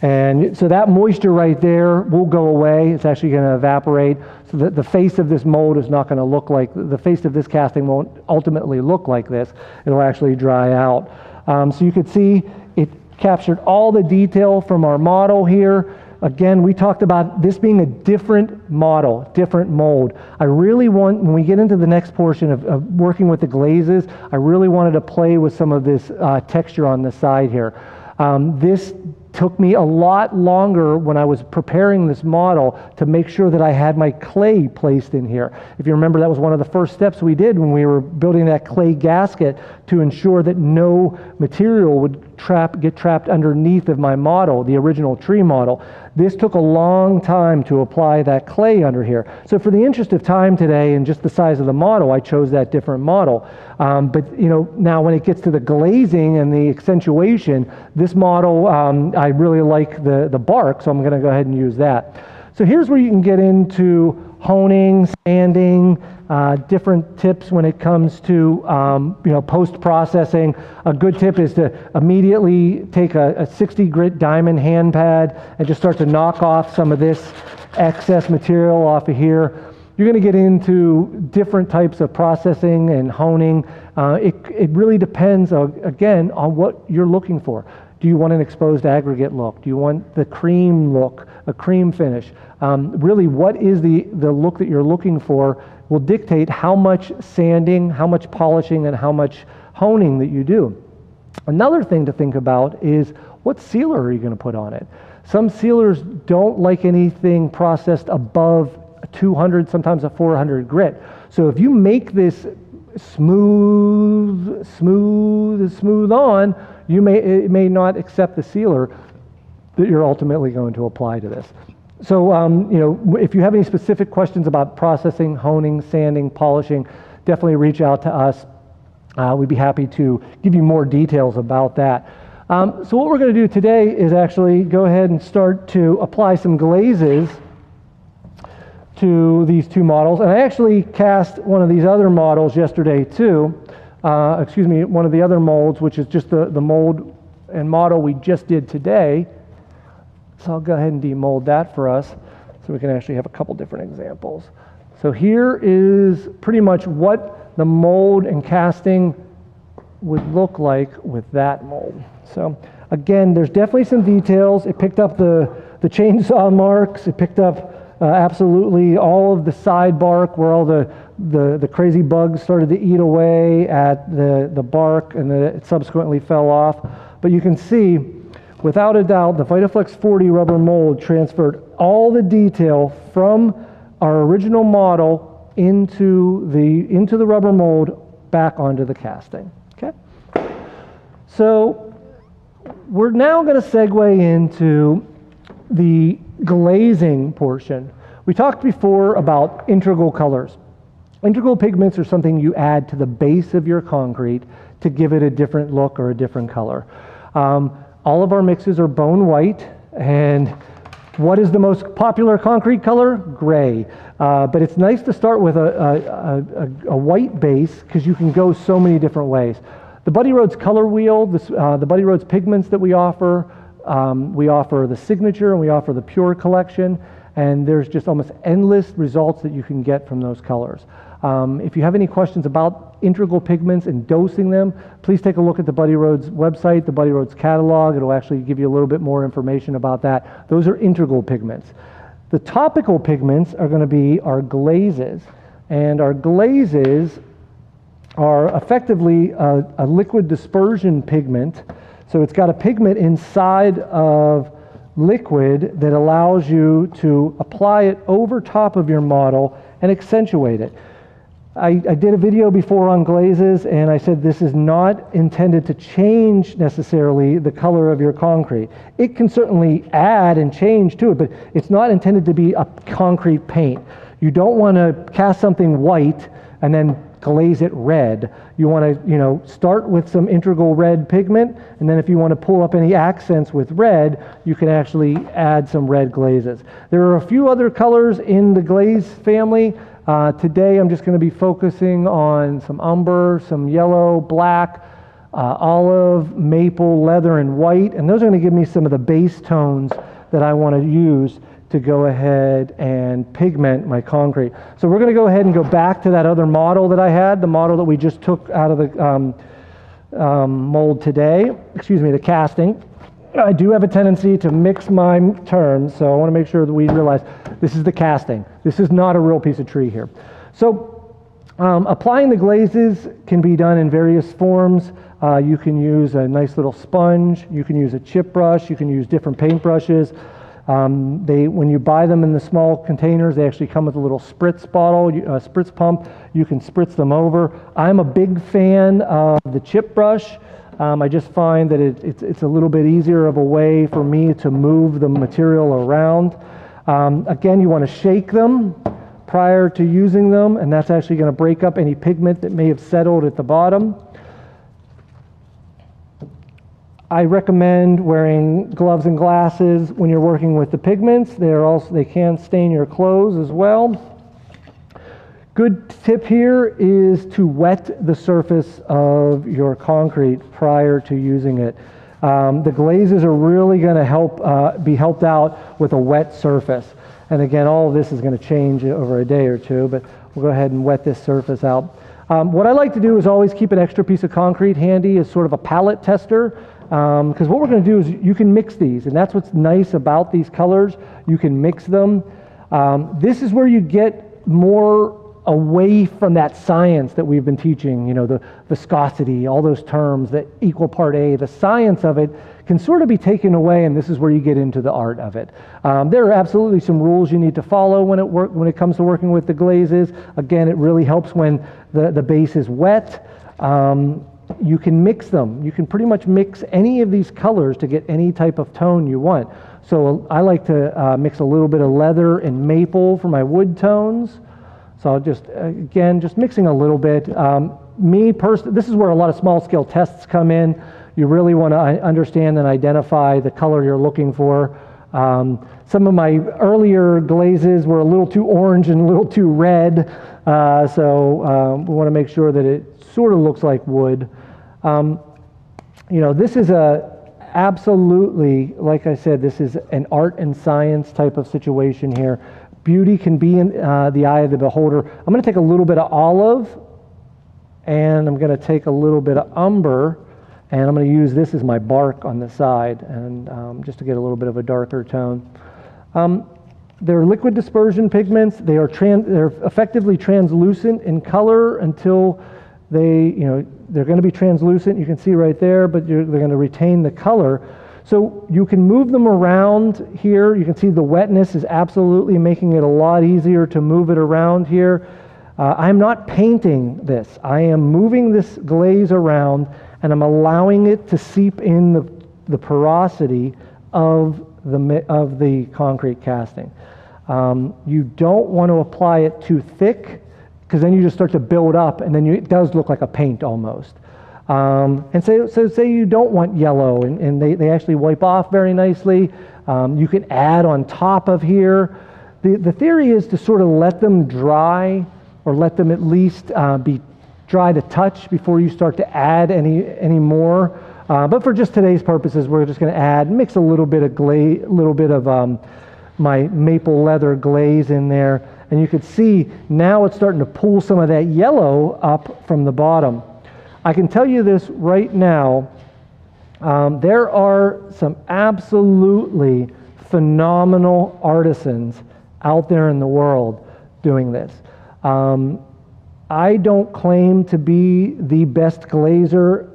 and so that moisture right there will go away. It's actually going to evaporate, so that the face of this mold is not going to look like, the face of this casting won't ultimately look like this. It'll actually dry out. So you could see it captured all the detail from our model here. Again, we talked about this being a different model, different mold. I really want, when we get into the next portion of working with the glazes, I really wanted to play with some of this texture on the side here. This took me a lot longer when I was preparing this model to make sure that I had my clay placed in here. If you remember, that was one of the first steps we did when we were building that clay gasket, to ensure that no material would get trapped underneath of my model, the original tree model. This took a long time to apply that clay under here. So for the interest of time today and just the size of the model, I chose that different model. But now when it gets to the glazing and the accentuation, this model, I really like the bark, so I'm going to go ahead and use that. So here's where you can get into honing, sanding, different tips when it comes to post-processing. A good tip is to immediately take a 60 grit diamond hand pad and just start to knock off some of this excess material off of here. You're going to get into different types of processing and honing. It really depends, again, on what you're looking for. Do you want an exposed aggregate look? Do you want the cream look, a cream finish? Really, what is the look that you're looking for will dictate how much sanding, how much polishing, and how much honing that you do. Another thing to think about is, what sealer are you going to put on it? Some sealers don't like anything processed above 200, sometimes a 400 grit. So if you make this smooth on, it may not accept the sealer that you're ultimately going to apply to this. So, if you have any specific questions about processing, honing, sanding, polishing, definitely reach out to us. We'd be happy to give you more details about that. So what we're going to do today is actually go ahead and start to apply some glazes to these two models. And I actually cast one of these other models yesterday too. One of the other molds, which is just the mold and model we just did today. So I'll go ahead and demold that for us so we can actually have a couple different examples. So here is pretty much what the mold and casting would look like with that mold. So again, there's definitely some details. It picked up the chainsaw marks. It picked up absolutely all of the side bark where all the crazy bugs started to eat away at the bark, and then it subsequently fell off. But you can see, without a doubt, the VytaFlex 40 rubber mold transferred all the detail from our original model into the rubber mold back onto the casting. Okay? So we're now going to segue into the glazing portion. We talked before about integral colors. Integral pigments are something you add to the base of your concrete to give it a different look or a different color. All of our mixes are bone white, and what is the most popular concrete color? Gray. But it's nice to start with a white base because you can go so many different ways. The Buddy Rhodes color wheel, the Buddy Rhodes pigments that we offer the signature and we offer the pure collection, and there's just almost endless results that you can get from those colors. If you have any questions about integral pigments and dosing them, please take a look at the Buddy Rhodes website, the Buddy Rhodes catalog. It'll actually give you a little bit more information about that. Those are integral pigments. The topical pigments are going to be our glazes, and our glazes are effectively a liquid dispersion pigment. So it's got a pigment inside of liquid that allows you to apply it over top of your model and accentuate it. I did a video before on glazes, and I said this is not intended to change necessarily the color of your concrete. It can certainly add and change to it, but it's not intended to be a concrete paint. You don't want to cast something white and then glaze it red. You want to, start with some integral red pigment, and then if you want to pull up any accents with red, you can actually add some red glazes. There are a few other colors in the glaze family. Today I'm just going to be focusing on some umber, some yellow, black, olive, maple, leather, and white, and those are going to give me some of the base tones that I want to use to go ahead and pigment my concrete. So we're going to go ahead and go back to that other model that I had, the model that we just took out of the mold today, the casting. I do have a tendency to mix my terms, so I want to make sure that we realize this is the casting. This is not a real piece of tree here. So applying the glazes can be done in various forms. You can use a nice little sponge, you can use a chip brush, you can use different paint brushes. When you buy them in the small containers, they actually come with a little spritz bottle, a spritz pump. You can spritz them over. I'm a big fan of the chip brush. I just find that it's a little bit easier of a way for me to move the material around. Again, you want to shake them prior to using them, and that's actually going to break up any pigment that may have settled at the bottom. I recommend wearing gloves and glasses when you're working with the pigments. They can stain your clothes as well. Good tip here is to wet the surface of your concrete prior to using it. The glazes are really going to be helped out with a wet surface. And again, all of this is going to change over a day or two, but we'll go ahead and wet this surface out. What I like to do is always keep an extra piece of concrete handy as sort of a palette tester. Because what we're going to do is you can mix these, and that's what's nice about these colors. You can mix them. This is where you get more away from that science that we've been teaching, you know, the viscosity, all those terms that equal part A, the science of it can sort of be taken away, and this is where you get into the art of it. There are absolutely some rules you need to follow when it comes to working with the glazes. Again, it really helps when the base is wet. You can mix them. You can pretty much mix any of these colors to get any type of tone you want. So I like to mix a little bit of leather and maple for my wood tones. So I'll just, again, just mixing a little bit. This is where a lot of small scale tests come in. You really want to understand and identify the color you're looking for. Some of my earlier glazes were a little too orange and a little too red. So we want to make sure that it sort of looks like wood. You know, this is absolutely, like I said, this is an art and science type of situation here. Beauty can be in the eye of the beholder. I'm going to take a little bit of olive, and I'm going to take a little bit of umber, and I'm going to use this as my bark on the side, and just to get a little bit of a darker tone. They're liquid dispersion pigments. They're effectively translucent in color until they're going to be translucent. You can see right there, but they're going to retain the color. So you can move them around here. You can see the wetness is absolutely making it a lot easier to move it around here. I'm not painting this. I am moving this glaze around, and I'm allowing it to seep in the porosity of the concrete casting. You don't want to apply it too thick, because then you just start to build up, and then it does look like a paint almost. And say you don't want yellow, and they actually wipe off very nicely. You can add on top of here. The theory is to sort of let them dry, or let them at least be dry to touch before you start to add any more. But for just today's purposes, we're just going to mix a little bit of my maple leather glaze in there. And you can see now it's starting to pull some of that yellow up from the bottom. I can tell you this right now, there are some absolutely phenomenal artisans out there in the world doing this. I don't claim to be the best glazer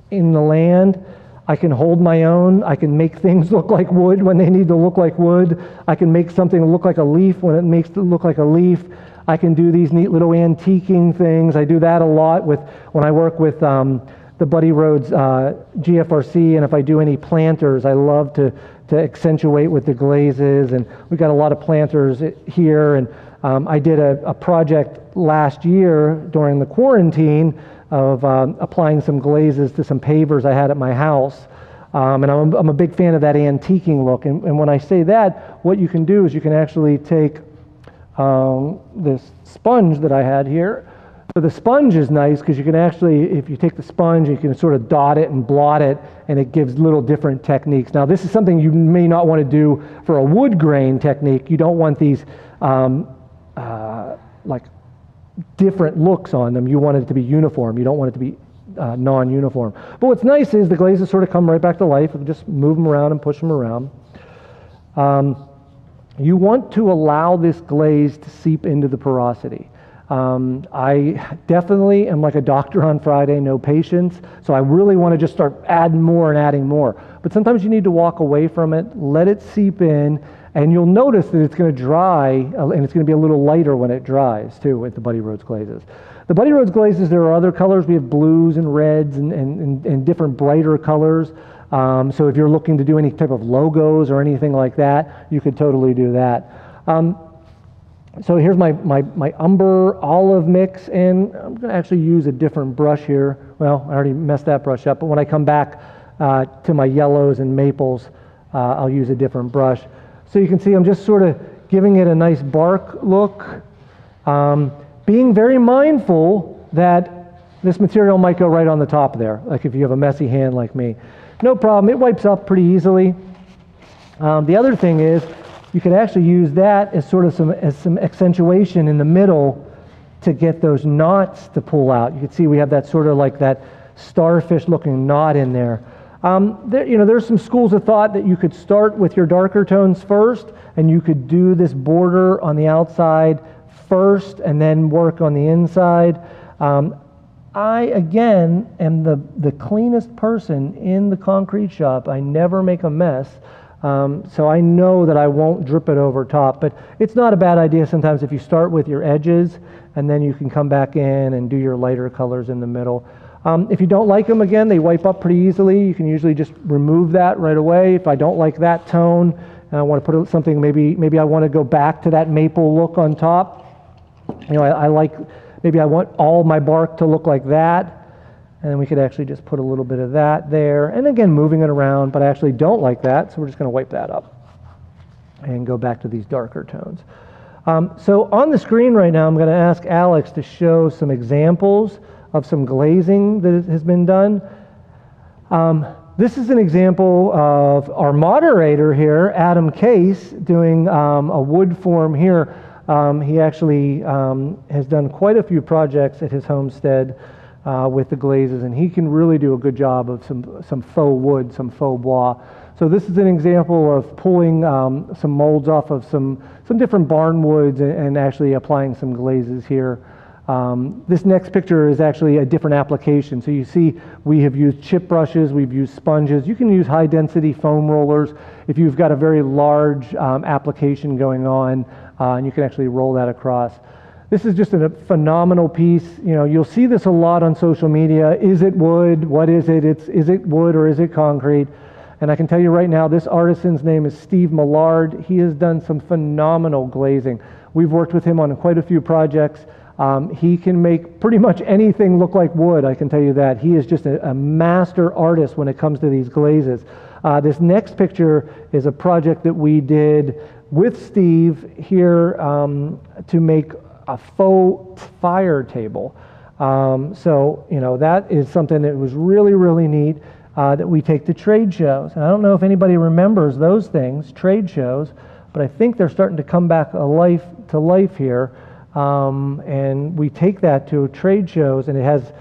in the land. I can hold my own. I can make things look like wood when they need to look like wood. I can make something look like a leaf when it makes it look like a leaf. I can do these neat little antiquing things. I do that a lot when I work with the Buddy Rhodes GFRC, and if I do any planters, I love to accentuate with the glazes, and we've got a lot of planters here, and I did a project last year during the quarantine of applying some glazes to some pavers I had at my house. And I'm a big fan of that antiquing look, and when I say that, what you can do is you can actually take this sponge that I had here. So the sponge is nice because you can actually, if you take the sponge, you can sort of dot it and blot it, and it gives little different techniques. Now this is something you may not want to do for a wood grain technique. You don't want these like different looks on them. You want it to be uniform. You don't want it to be non-uniform. But what's nice is the glazes sort of come right back to life. And just move them around and push them around. You want to allow this glaze to seep into the porosity. I definitely am like a doctor on Friday, no patience. So I really want to just start adding more and adding more. But sometimes you need to walk away from it, let it seep in, and you'll notice that it's going to dry, and it's going to be a little lighter when it dries too with the Buddy Rhodes glazes. The Buddy Rhodes glazes, there are other colors. We have blues and reds and different brighter colors. So if you're looking to do any type of logos or anything like that, you could totally do that. So here's my umber olive mix, and I'm going to actually use a different brush here. Well, I already messed that brush up, but when I come back to my yellows and maples, I'll use a different brush. So you can see I'm just sort of giving it a nice bark look, being very mindful that this material might go right on the top there, like if you have a messy hand like me. No problem, it wipes up pretty easily. The other thing is, you can actually use that as sort of some accentuation in the middle to get those knots to pull out. You can see we have that sort of like that starfish looking knot in there. There's some schools of thought that you could start with your darker tones first, and you could do this border on the outside first and then work on the inside. I, again, am the cleanest person in the concrete shop. I never make a mess. So I know that I won't drip it over top, but it's not a bad idea sometimes if you start with your edges and then you can come back in and do your lighter colors in the middle. If you don't like them, again, they wipe up pretty easily. You can usually just remove that right away. If I don't like that tone and I want to put something, maybe I want to go back to that maple look on top. You know, maybe I want all my bark to look like that. And then we could actually just put a little bit of that there. And again, moving it around, but I actually don't like that, so we're just going to wipe that up and go back to these darker tones. So on the screen right now, I'm going to ask Alex to show some examples of some glazing that has been done. This is an example of our moderator here, Adam Case, doing a wood form here. He actually has done quite a few projects at his homestead with the glazes, and he can really do a good job of some faux wood, some faux bois. So this is an example of pulling some molds off of some different barn woods and actually applying some glazes here. This next picture is actually a different application. So you see we have used chip brushes, we've used sponges. You can use high density foam rollers if you've got a very large application going on, and you can actually roll that across. This is just a phenomenal piece. You know, you'll see this a lot on social media. Is it wood? What is it? Is it wood or is it concrete? And I can tell you right now, this artisan's name is Steve Millard. He has done some phenomenal glazing. We've worked with him on quite a few projects. He can make pretty much anything look like wood, I can tell you that. He is just a master artist when it comes to these glazes. This next picture is a project that we did with Steve here to make a faux fire table. So, you know, that is something that was really, really neat that we take to trade shows. And I don't know if anybody remembers those things, trade shows, but I think they're starting to come back to life here. And we take that to trade shows, and it has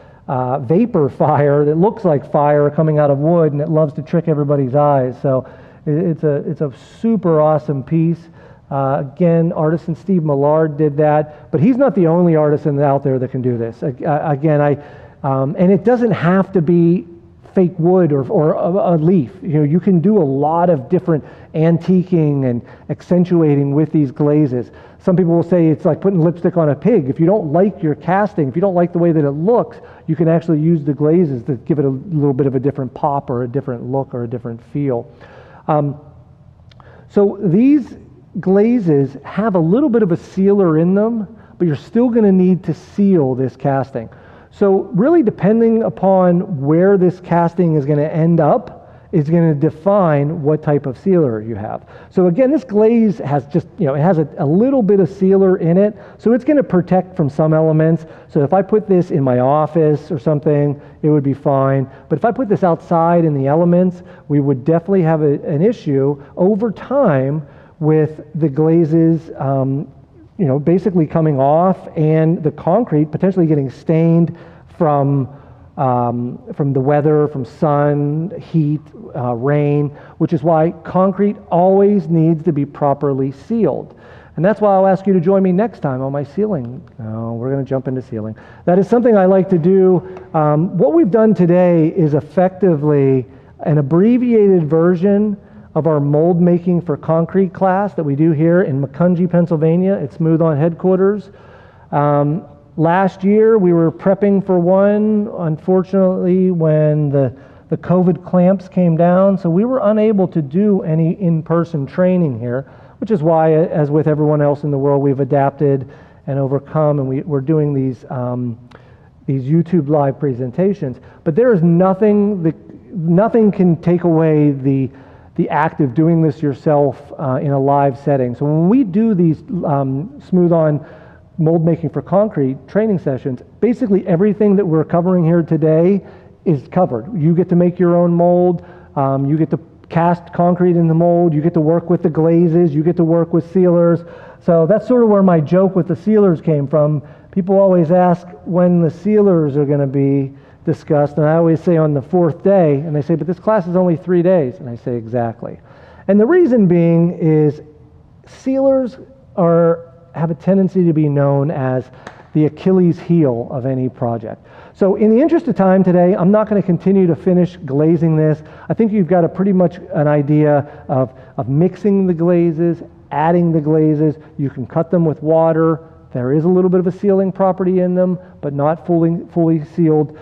vapor fire that looks like fire coming out of wood, and it loves to trick everybody's eyes. So it's a super awesome piece. Again, artisan Steve Millard did that, but he's not the only artisan out there that can do this. Again, and it doesn't have to be fake wood or a leaf. You know, you can do a lot of different antiquing and accentuating with these glazes. Some people will say it's like putting lipstick on a pig. If you don't like your casting, if you don't like the way that it looks, you can actually use the glazes to give it a little bit of a different pop or a different look or a different feel. So these glazes have a little bit of a sealer in them, but you're still going to need to seal this casting. So really, depending upon where this casting is going to end up is going to define what type of sealer you have. So again, this glaze has just, you know, it has a little bit of sealer in it, so it's going to protect from some elements. So if I put this in my office or something, it would be fine. But if I put this outside in the elements, we would definitely have an issue over time with the glazes, you know, basically coming off, and the concrete potentially getting stained from the weather, from sun, heat, rain, which is why concrete always needs to be properly sealed. And that's why I'll ask you to join me next time on my sealing. No, we're going to jump into sealing. That is something I like to do. What we've done today is effectively an abbreviated version of our mold making for concrete class that we do here in Macungie, Pennsylvania. It's Smooth On headquarters. Last year we were prepping for one, unfortunately, when the COVID clamps came down, so we were unable to do any in-person training here, which is why, as with everyone else in the world, we've adapted and overcome, and we're doing these YouTube live presentations. But there is nothing can take away the act of doing this yourself in a live setting. So when we do these Smooth On mold making for concrete training sessions, basically everything that we're covering here today is covered. You get to make your own mold, you get to cast concrete in the mold, you get to work with the glazes, you get to work with sealers. So that's sort of where my joke with the sealers came from. People always ask when the sealers are going to be discussed, and I always say on the 4th day, and they say, but this class is only 3 days, and I say exactly. And the reason being is sealers are have a tendency to be known as the Achilles heel of any project. So in the interest of time today, I'm not going to continue to finish glazing this. I think you've got a pretty much an idea of mixing the glazes, adding the glazes. You can cut them with water. There is a little bit of a sealing property in them, but not fully sealed.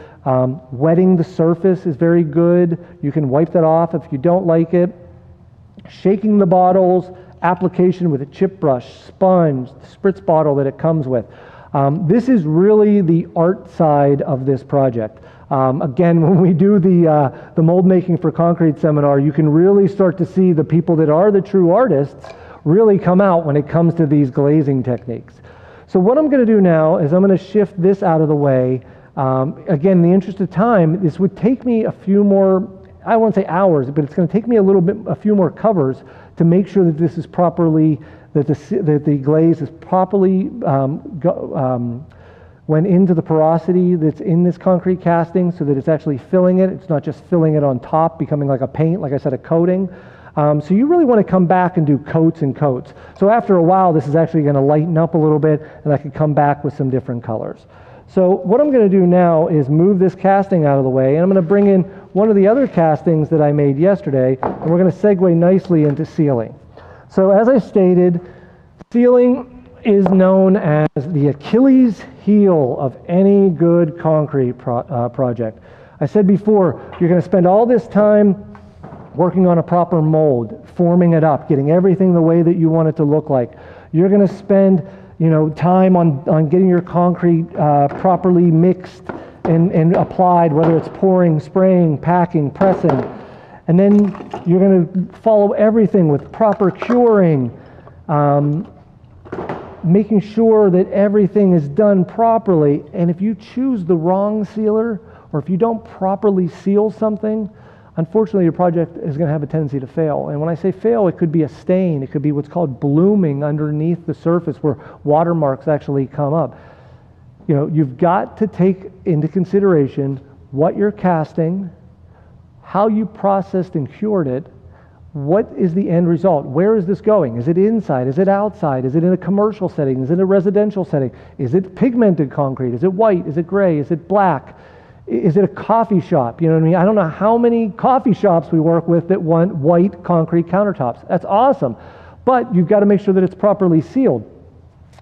Wetting the surface is very good. You can wipe that off if you don't like it. Shaking the bottles, application with a chip brush, sponge, the spritz bottle that it comes with. This is really the art side of this project. Again, when we do the mold making for concrete seminar, you can really start to see the people that are the true artists really come out when it comes to these glazing techniques. So what I'm going to do now is I'm going to shift this out of the way. Again, in the interest of time, this would take me a few more, I won't say hours, but it's going to take me a few more covers to make sure that this is properly, that the glaze is properly went into the porosity that's in this concrete casting, so that it's actually filling it. It's not just filling it on top, becoming like a paint, like I said, a coating. So you really want to come back and do coats and coats. So after a while, this is actually going to lighten up a little bit, and I can come back with some different colors. So what I'm going to do now is move this casting out of the way, and I'm going to bring in one of the other castings that I made yesterday, and we're going to segue nicely into sealing. So as I stated, sealing is known as the Achilles heel of any good concrete project. I said before, you're going to spend all this time working on a proper mold, forming it up, getting everything the way that you want it to look like. You're going to spend time on getting your concrete properly mixed and applied, whether it's pouring, spraying, packing, pressing. And then you're going to follow everything with proper curing, making sure that everything is done properly. And if you choose the wrong sealer, or if you don't properly seal something, unfortunately your project is going to have a tendency to fail. And when I say fail, it could be a stain, it could be what's called blooming underneath the surface where watermarks actually come up. You've got to take into consideration what you're casting, how you processed and cured it, what is the end result? Where is this going? Is it inside? Is it outside? Is it in a commercial setting? Is it a residential setting? Is it pigmented concrete? Is it white? Is it gray? Is it black? Is it a coffee shop? You know what I mean? I don't know how many coffee shops we work with that want white concrete countertops. That's awesome. But you've got to make sure that it's properly sealed.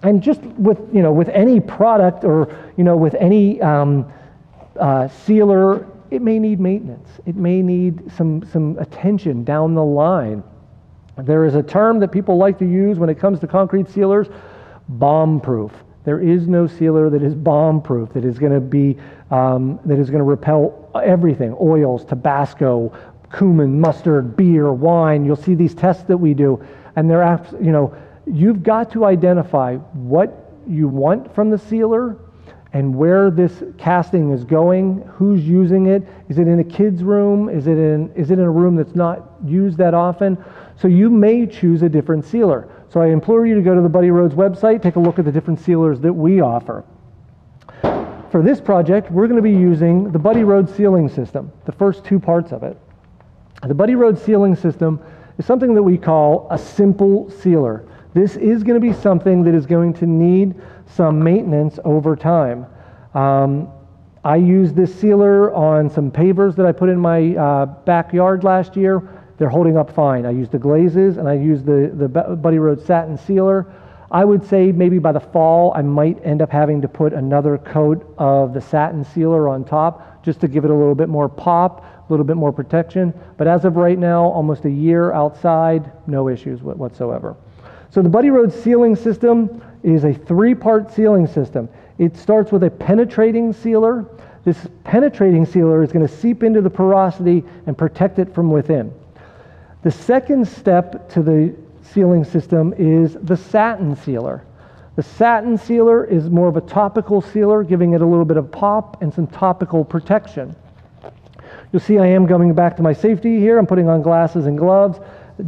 And just with any product or with any sealer, it may need maintenance. It may need some attention down the line. There is a term that people like to use when it comes to concrete sealers: bomb-proof. There is no sealer that is bomb-proof, that is going to be that is going to repel everything: oils, Tabasco, cumin, mustard, beer, wine. You'll see these tests that we do, and they're you've got to identify what you want from the sealer and where this casting is going, who's using it. Is it in a kid's room? Is it in a room that's not used that often? So you may choose a different sealer. So I implore you to go to the Buddy Rhodes website, take a look at the different sealers that we offer. For this project, we're going to be using the Buddy Rhodes sealing system, the first two parts of it. The Buddy Rhodes sealing system is something that we call a simple sealer. This is going to be something that is going to need some maintenance over time. I used this sealer on some pavers that I put in my backyard last year. They're holding up fine. I used the glazes and I used the Buddy Rhodes satin sealer. I would say maybe by the fall I might end up having to put another coat of the satin sealer on top just to give it a little bit more pop, a little bit more protection. But as of right now, almost a year outside, no issues whatsoever. So the Buddy Rhodes sealing system is a three-part sealing system. It starts with a penetrating sealer. This penetrating sealer is going to seep into the porosity and protect it from within. The second step to the sealing system is the satin sealer. The satin sealer is more of a topical sealer, giving it a little bit of pop and some topical protection. You'll see I am going back to my safety here. I'm putting on glasses and gloves.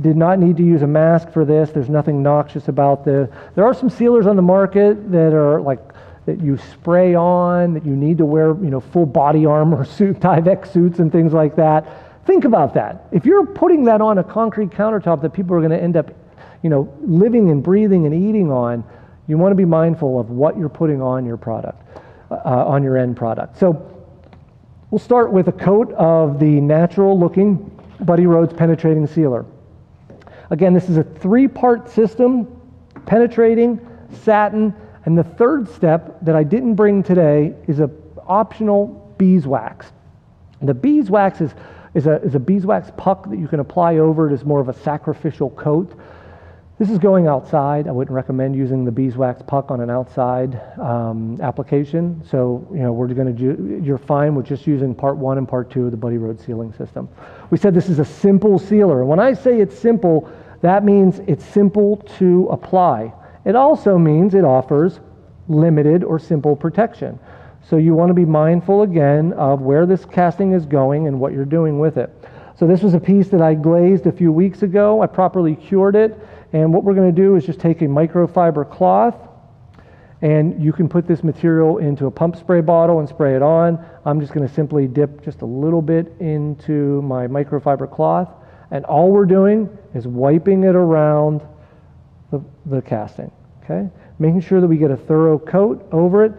Did not need to use a mask for this. There's nothing noxious about this. There are some sealers on the market that are like that you spray on, that you need to wear, full body armor suit, Tyvek suits and things like that. Think about that. If you're putting that on a concrete countertop that people are going to end up, living and breathing and eating on, You want to be mindful of what you're putting on your product, on your end product. So we'll start with a coat of the natural looking Buddy Rhodes penetrating sealer. Again, this is a 3-part system, penetrating, satin, and the third step that I didn't bring today is a optional beeswax. The beeswax is a beeswax puck that you can apply over it as more of a sacrificial coat. This is going outside. I wouldn't recommend using the beeswax puck on an outside application. So, you're fine with just using part 1 and part 2 of the Buddy Rhodes sealing system. We said this is a simple sealer. When I say it's simple, that means it's simple to apply. It also means it offers limited or simple protection. So you want to be mindful again of where this casting is going and what you're doing with it. So this was a piece that I glazed a few weeks ago. I properly cured it. And what we're going to do is just take a microfiber cloth, and you can put this material into a pump spray bottle and spray it on. I'm just going to simply dip just a little bit into my microfiber cloth, and all we're doing is wiping it around the casting, okay? Making sure that we get a thorough coat over it.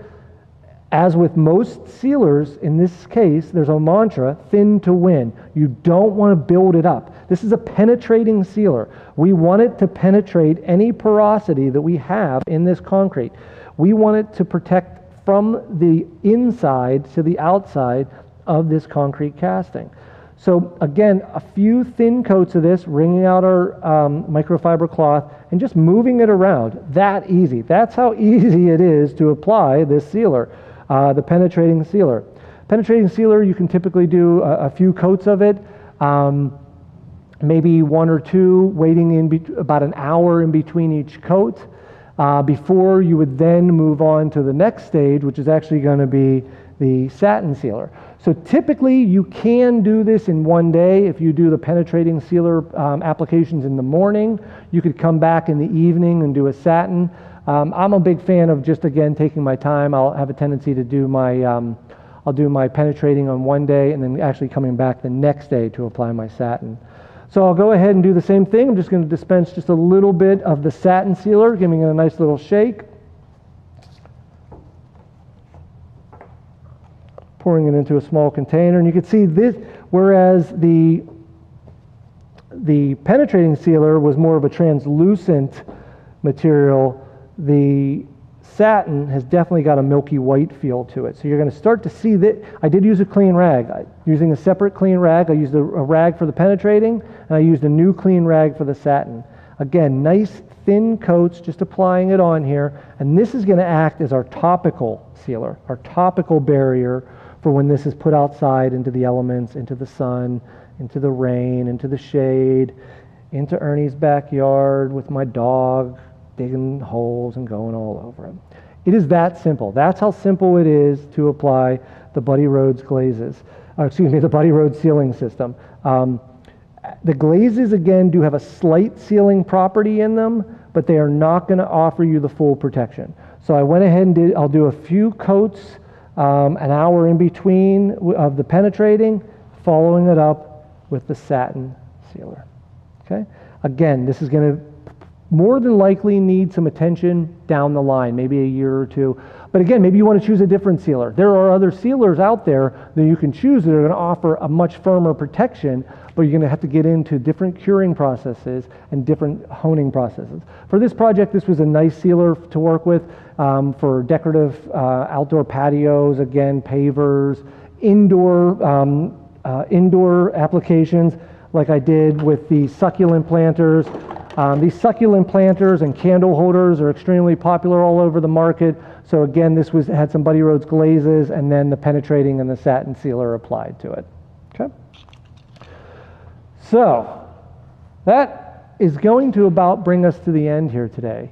As with most sealers, in this case, there's a mantra, thin to win. You don't want to build it up. This is a penetrating sealer. We want it to penetrate any porosity that we have in this concrete. We want it to protect from the inside to the outside of this concrete casting. So again, a few thin coats of this, wringing out our microfiber cloth and just moving it around. That easy. That's how easy it is to apply this sealer. The penetrating sealer. Penetrating sealer, you can typically do a few coats of it, maybe 1 or 2, waiting about an hour in between each coat, before you would then move on to the next stage, which is actually going to be the satin sealer. So typically you can do this in one day. If you do the penetrating sealer applications in the morning, you could come back in the evening and do a satin. I'm a big fan of just, again, taking my time. I'll have a tendency to do I'll do my penetrating on one day and then actually coming back the next day to apply my satin. So I'll go ahead and do the same thing. I'm just going to dispense just a little bit of the satin sealer, giving it a nice little shake. Pouring it into a small container. And you can see this, whereas the penetrating sealer was more of a translucent material, the satin has definitely got a milky white feel to it. So you're going to start to see that. I did use a clean rag. Using a separate clean rag, I used a rag for the penetrating, and I used a new clean rag for the satin. Again, nice thin coats, just applying it on here. And this is going to act as our topical sealer, our topical barrier for when this is put outside into the elements, into the sun, into the rain, into the shade, into Ernie's backyard with my dog, digging holes and going all over them. It is that simple. That's how simple it is to apply the Buddy Rhodes glazes, the Buddy Rhodes sealing system. The glazes, again, do have a slight sealing property in them, but they are not going to offer you the full protection. So I went ahead and I'll do a few coats, an hour in between of the penetrating, following it up with the satin sealer. Okay? Again, this is going to more than likely need some attention down the line, maybe a year or two. But again, maybe you want to choose a different sealer. There are other sealers out there that you can choose that are going to offer a much firmer protection, but you're going to have to get into different curing processes and different honing processes. For this project, this was a nice sealer to work with for decorative outdoor patios, again, pavers, indoor applications like I did with the succulent planters. These succulent planters and candle holders are extremely popular all over the market. So again, this had some Buddy Rhodes glazes and then the penetrating and the satin sealer applied to it. Okay. So that is going to about bring us to the end here today.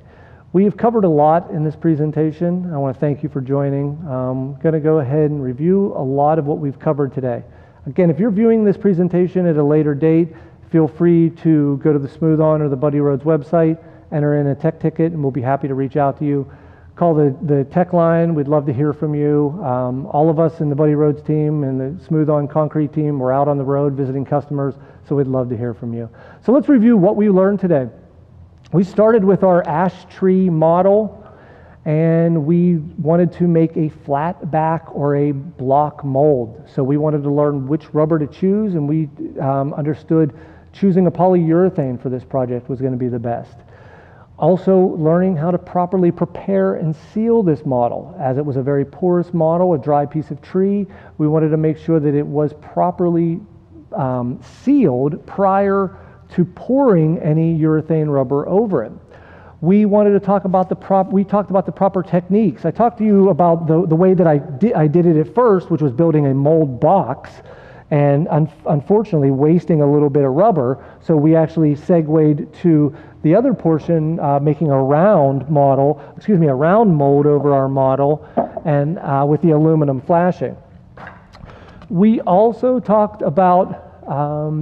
We've covered a lot in this presentation. I want to thank you for joining. I'm going to go ahead and review a lot of what we've covered today. Again, if you're viewing this presentation at a later date, feel free to go to the Smooth On or the Buddy Rhodes website, enter in a tech ticket, and we'll be happy to reach out to you. Call the tech line. We'd love to hear from you. All of us in the Buddy Rhodes team and the Smooth On Concrete team, we're out on the road visiting customers, so we'd love to hear from you. So let's review what we learned today. We started with our ash tree model, and we wanted to make a flat back or a block mold. So we wanted to learn which rubber to choose, and we understood choosing a polyurethane for this project was going to be the best. Also learning how to properly prepare and seal this model. As it was a very porous model, a dry piece of tree, we wanted to make sure that it was properly sealed prior to pouring any urethane rubber over it. We wanted to talk about we talked about the proper techniques. I talked to you about the way that I did it at first, which was building a mold box, and unfortunately wasting a little bit of rubber. So we actually segued to the other portion, making a round mold over our model, and with the aluminum flashing. We also talked about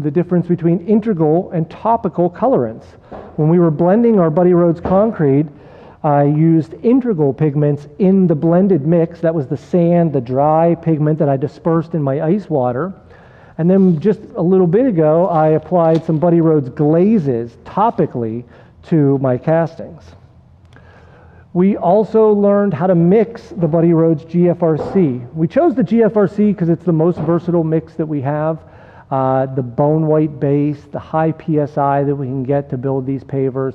the difference between integral and topical colorants. When we were blending our Buddy Rhodes Concrete, I used integral pigments in the blended mix. That was the sand, the dry pigment that I dispersed in my ice water. And then just a little bit ago, I applied some Buddy Rhodes glazes topically to my castings. We also learned how to mix the Buddy Rhodes GFRC. We chose the GFRC because it's the most versatile mix that we have. The bone white base, the high PSI that we can get to build these pavers.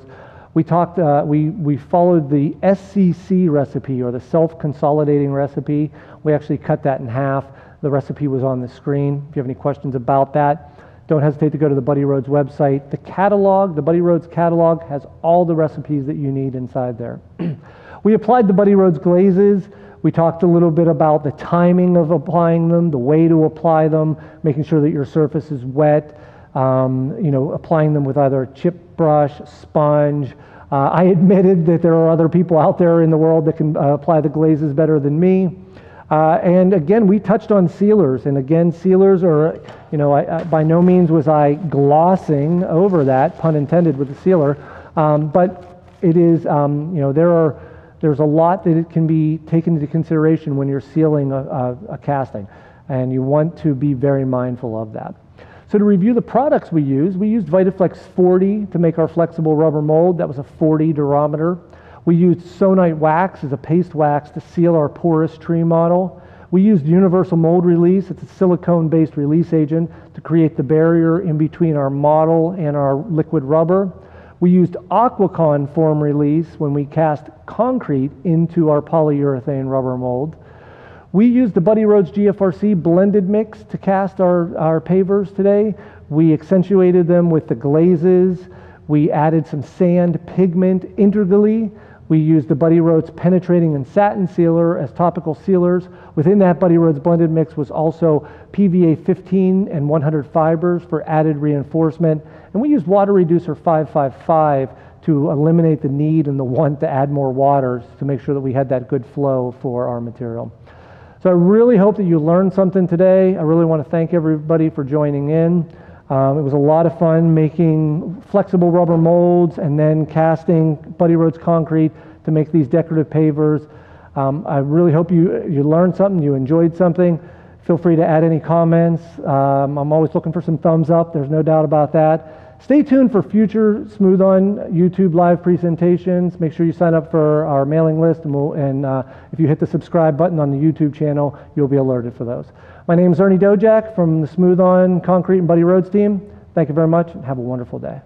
We followed the SCC recipe, or the self-consolidating recipe. We actually cut that in half. The recipe was on the screen. If you have any questions about that, don't hesitate to go to the Buddy Rhodes website. The catalog, the Buddy Rhodes catalog, has all the recipes that you need inside there. We applied the Buddy Rhodes glazes. We talked a little bit about the timing of applying them, the way to apply them, making sure that your surface is wet, applying them with either a chip brush, sponge. I admitted that there are other people out there in the world that can apply the glazes better than me. And again, we touched on sealers, and again, sealers are, by no means was I glossing over that, pun intended with the sealer, but it is, there's a lot that it can be taken into consideration when you're sealing a casting, and you want to be very mindful of that. So to review the products we used VytaFlex 40 to make our flexible rubber mold. That was a 40 durometer. We used Sonite wax as a paste wax to seal our porous tree model. We used universal mold release. It's a silicone-based release agent to create the barrier in between our model and our liquid rubber. We used Aquacon form release when we cast concrete into our polyurethane rubber mold. We used the Buddy Rhodes GFRC blended mix to cast our pavers today. We accentuated them with the glazes. We added some sand pigment integrally. We used the Buddy Rhodes penetrating and satin sealer as topical sealers. Within that Buddy Rhodes blended mix was also PVA 15 and 100 fibers for added reinforcement. And we used water reducer 555 to eliminate the need and the want to add more water to make sure that we had that good flow for our material. So I really hope that you learned something today. I really want to thank everybody for joining in. It was a lot of fun making flexible rubber molds and then casting Buddy Rhodes concrete to make these decorative pavers. I really hope you learned something, you enjoyed something. Feel free to add any comments. I'm always looking for some thumbs up, there's no doubt about that. Stay tuned for future Smooth On YouTube live presentations. Make sure you sign up for our mailing list, and if you hit the subscribe button on the YouTube channel, you'll be alerted for those. My name is Ernie Dojack from the Smooth On Concrete and Buddy Rhodes team. Thank you very much, and have a wonderful day.